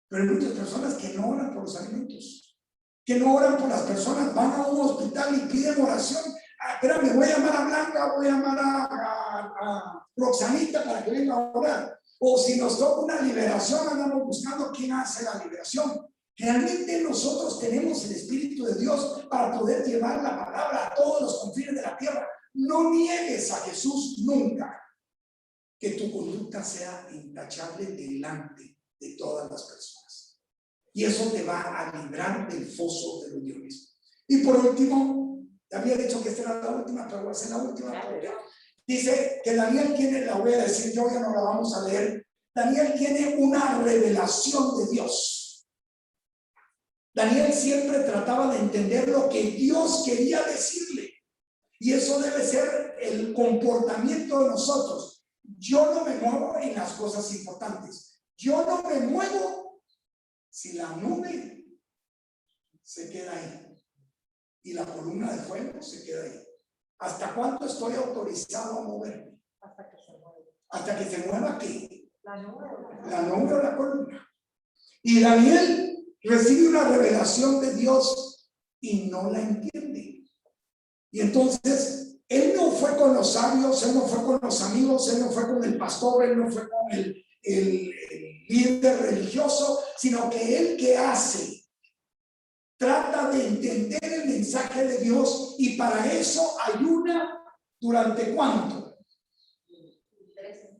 Pero hay muchas personas que no oran por los alimentos, que no oran por las personas, van a un hospital y piden oración. Espérame, voy a llamar a Blanca, voy a llamar a Roxanita para que venga a orar. O si nos toca una liberación, andamos buscando quién hace la liberación. Realmente nosotros tenemos el Espíritu de Dios para poder llevar la palabra a todos los confines de la tierra. No niegues a Jesús nunca. Que tu conducta sea intachable delante de todas las personas. Y eso te va a librar del foso de los leones. Y por último, te había dicho que esta era la última, pero voy a hacer la última. Dice que Daniel tiene, la voy a decir yo, ya no la vamos a leer. Daniel tiene una revelación de Dios. Daniel siempre trataba de entender lo que Dios quería decirle. Y eso debe ser el comportamiento de nosotros. Yo no me muevo en las cosas importantes. Yo no me muevo si la nube se queda ahí y la columna de fuego se queda ahí. ¿Hasta cuánto estoy autorizado a moverme? Hasta que se mueva. ¿Hasta que se mueva qué? La nube. La nube o la columna. Y Daniel recibe una revelación de Dios y no la entiende. Y entonces, él no fue con los sabios, él no fue con los amigos, él no fue con el pastor, él no fue con el líder religioso, sino que él, ¿qué hace? Trata de entender el mensaje de Dios y para eso ayuna ¿durante cuánto?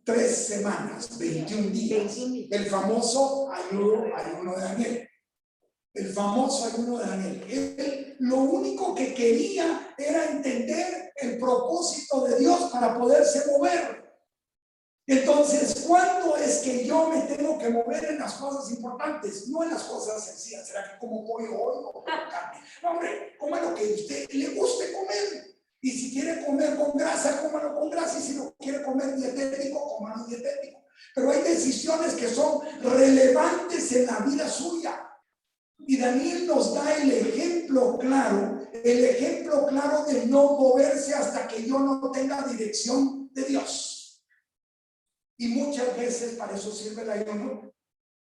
3 semanas, 21 días. El famoso ayuno de Daniel. El famoso ayuno de Daniel. Él lo único que quería era entender el propósito de Dios para poderse mover. Entonces, ¿cuándo es que yo me tengo que mover en las cosas importantes? No en las cosas sencillas. ¿Será que como pollo hoy o como carne? No, hombre, coma lo que a usted le guste comer. Y si quiere comer con grasa, cómalo con grasa. Y si no quiere comer dietético, cómalo dietético. Pero hay decisiones que son relevantes en la vida suya. Y Daniel nos da el ejemplo claro de no moverse hasta que yo no tenga dirección de Dios. Y muchas veces, para eso sirve el ayuno,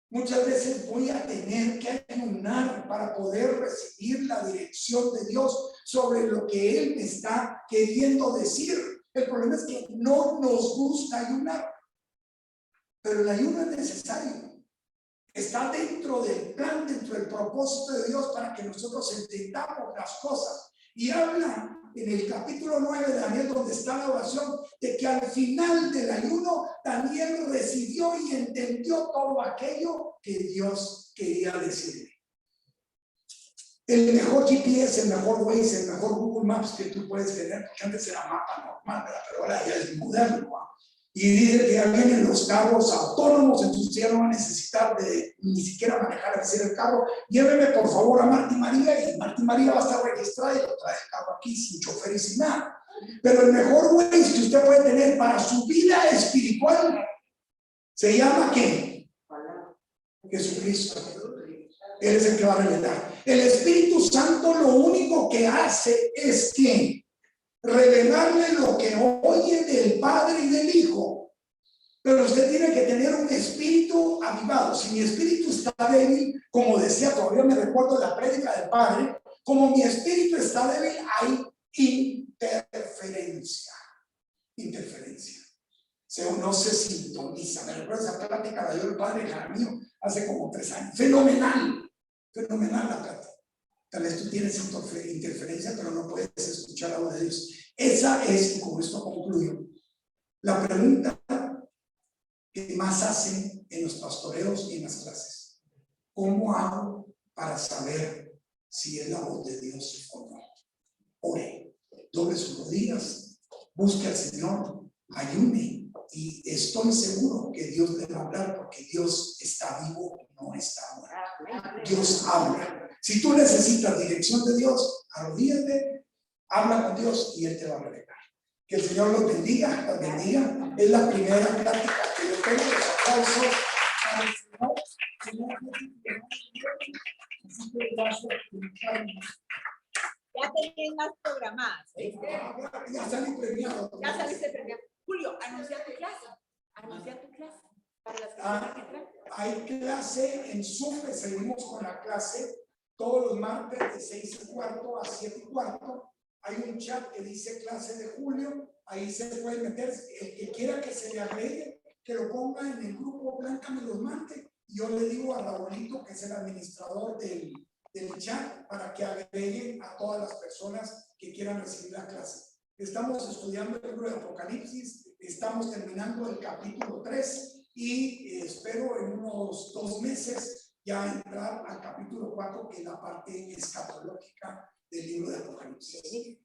muchas veces voy a tener que ayunar para poder recibir la dirección de Dios sobre lo que Él me está queriendo decir. El problema es que no nos gusta ayunar, pero el ayuno es necesario. Está dentro del plan, dentro del propósito de Dios para que nosotros entendamos las cosas. Y habla en el capítulo 9 de Daniel, donde está la oración, de que al final del ayuno Daniel recibió y entendió todo aquello que Dios quería decirle. El mejor GPS, el mejor Waze, el mejor Google Maps que tú puedes tener, porque antes era mapa normal, ¿verdad? Pero ahora ya es moderno, ¿no? Y dice que ya vienen los carros autónomos, entonces ya no va a necesitar de ni siquiera manejar el carro. Lléveme por favor a Marta y María, y Marta y María va a estar registrada y lo trae el carro aquí sin chofer y sin nada. Pero el mejor Waze que usted puede tener para su vida espiritual se llama ¿qué? Jesucristo. Él es el que va a revelar. El Espíritu Santo lo único que hace es que revelarle lo que oye del Padre y del Hijo. Pero usted tiene que tener un espíritu avivado. Si mi espíritu está débil, como decía, todavía me recuerdo la prédica del Padre, como mi espíritu está débil, hay interferencia. No se sintoniza. Me recuerdo esa plática de el Padre Jaramillo hace como 3 años. Fenomenal la plática. Tal vez tú tienes interferencia, pero no puedes escuchar la voz de Dios. Esa es, y con esto concluyo, la pregunta que más hacen en los pastoreos y en las clases. ¿Cómo hago para saber si es la voz de Dios o no? Ore, doble sus rodillas, busque al Señor, ayune, y estoy seguro que Dios le va a hablar, porque Dios está vivo, no está muerto. Dios habla. Si tú necesitas dirección de Dios, arrodíllate, habla con Dios y Él te va a revelar. Que el Señor los bendiga, los bendiga. Es la primera plática que yo tengo. Los aplausos para el Señor. Ya tenían más programadas. Ya salí premiado. Ya saliste premiado. Julio, anuncia tu clase. Anuncia tu clase. Para las que hay clase en Zoom, seguimos con la clase todos los martes de 6:15 a 7:15. Hay un chat que dice clase de Julio, ahí se puede meter. El que quiera que se le agregue, que lo ponga en el grupo, Blanca me los mande. Yo le digo a Raulito, que es el administrador del chat, para que agregue a todas las personas que quieran recibir la clase. Estamos estudiando el libro de Apocalipsis, estamos terminando el capítulo 3 y espero en unos 2 meses ya entrar al capítulo 4, que es la parte escatológica del libro de Apocalipsis.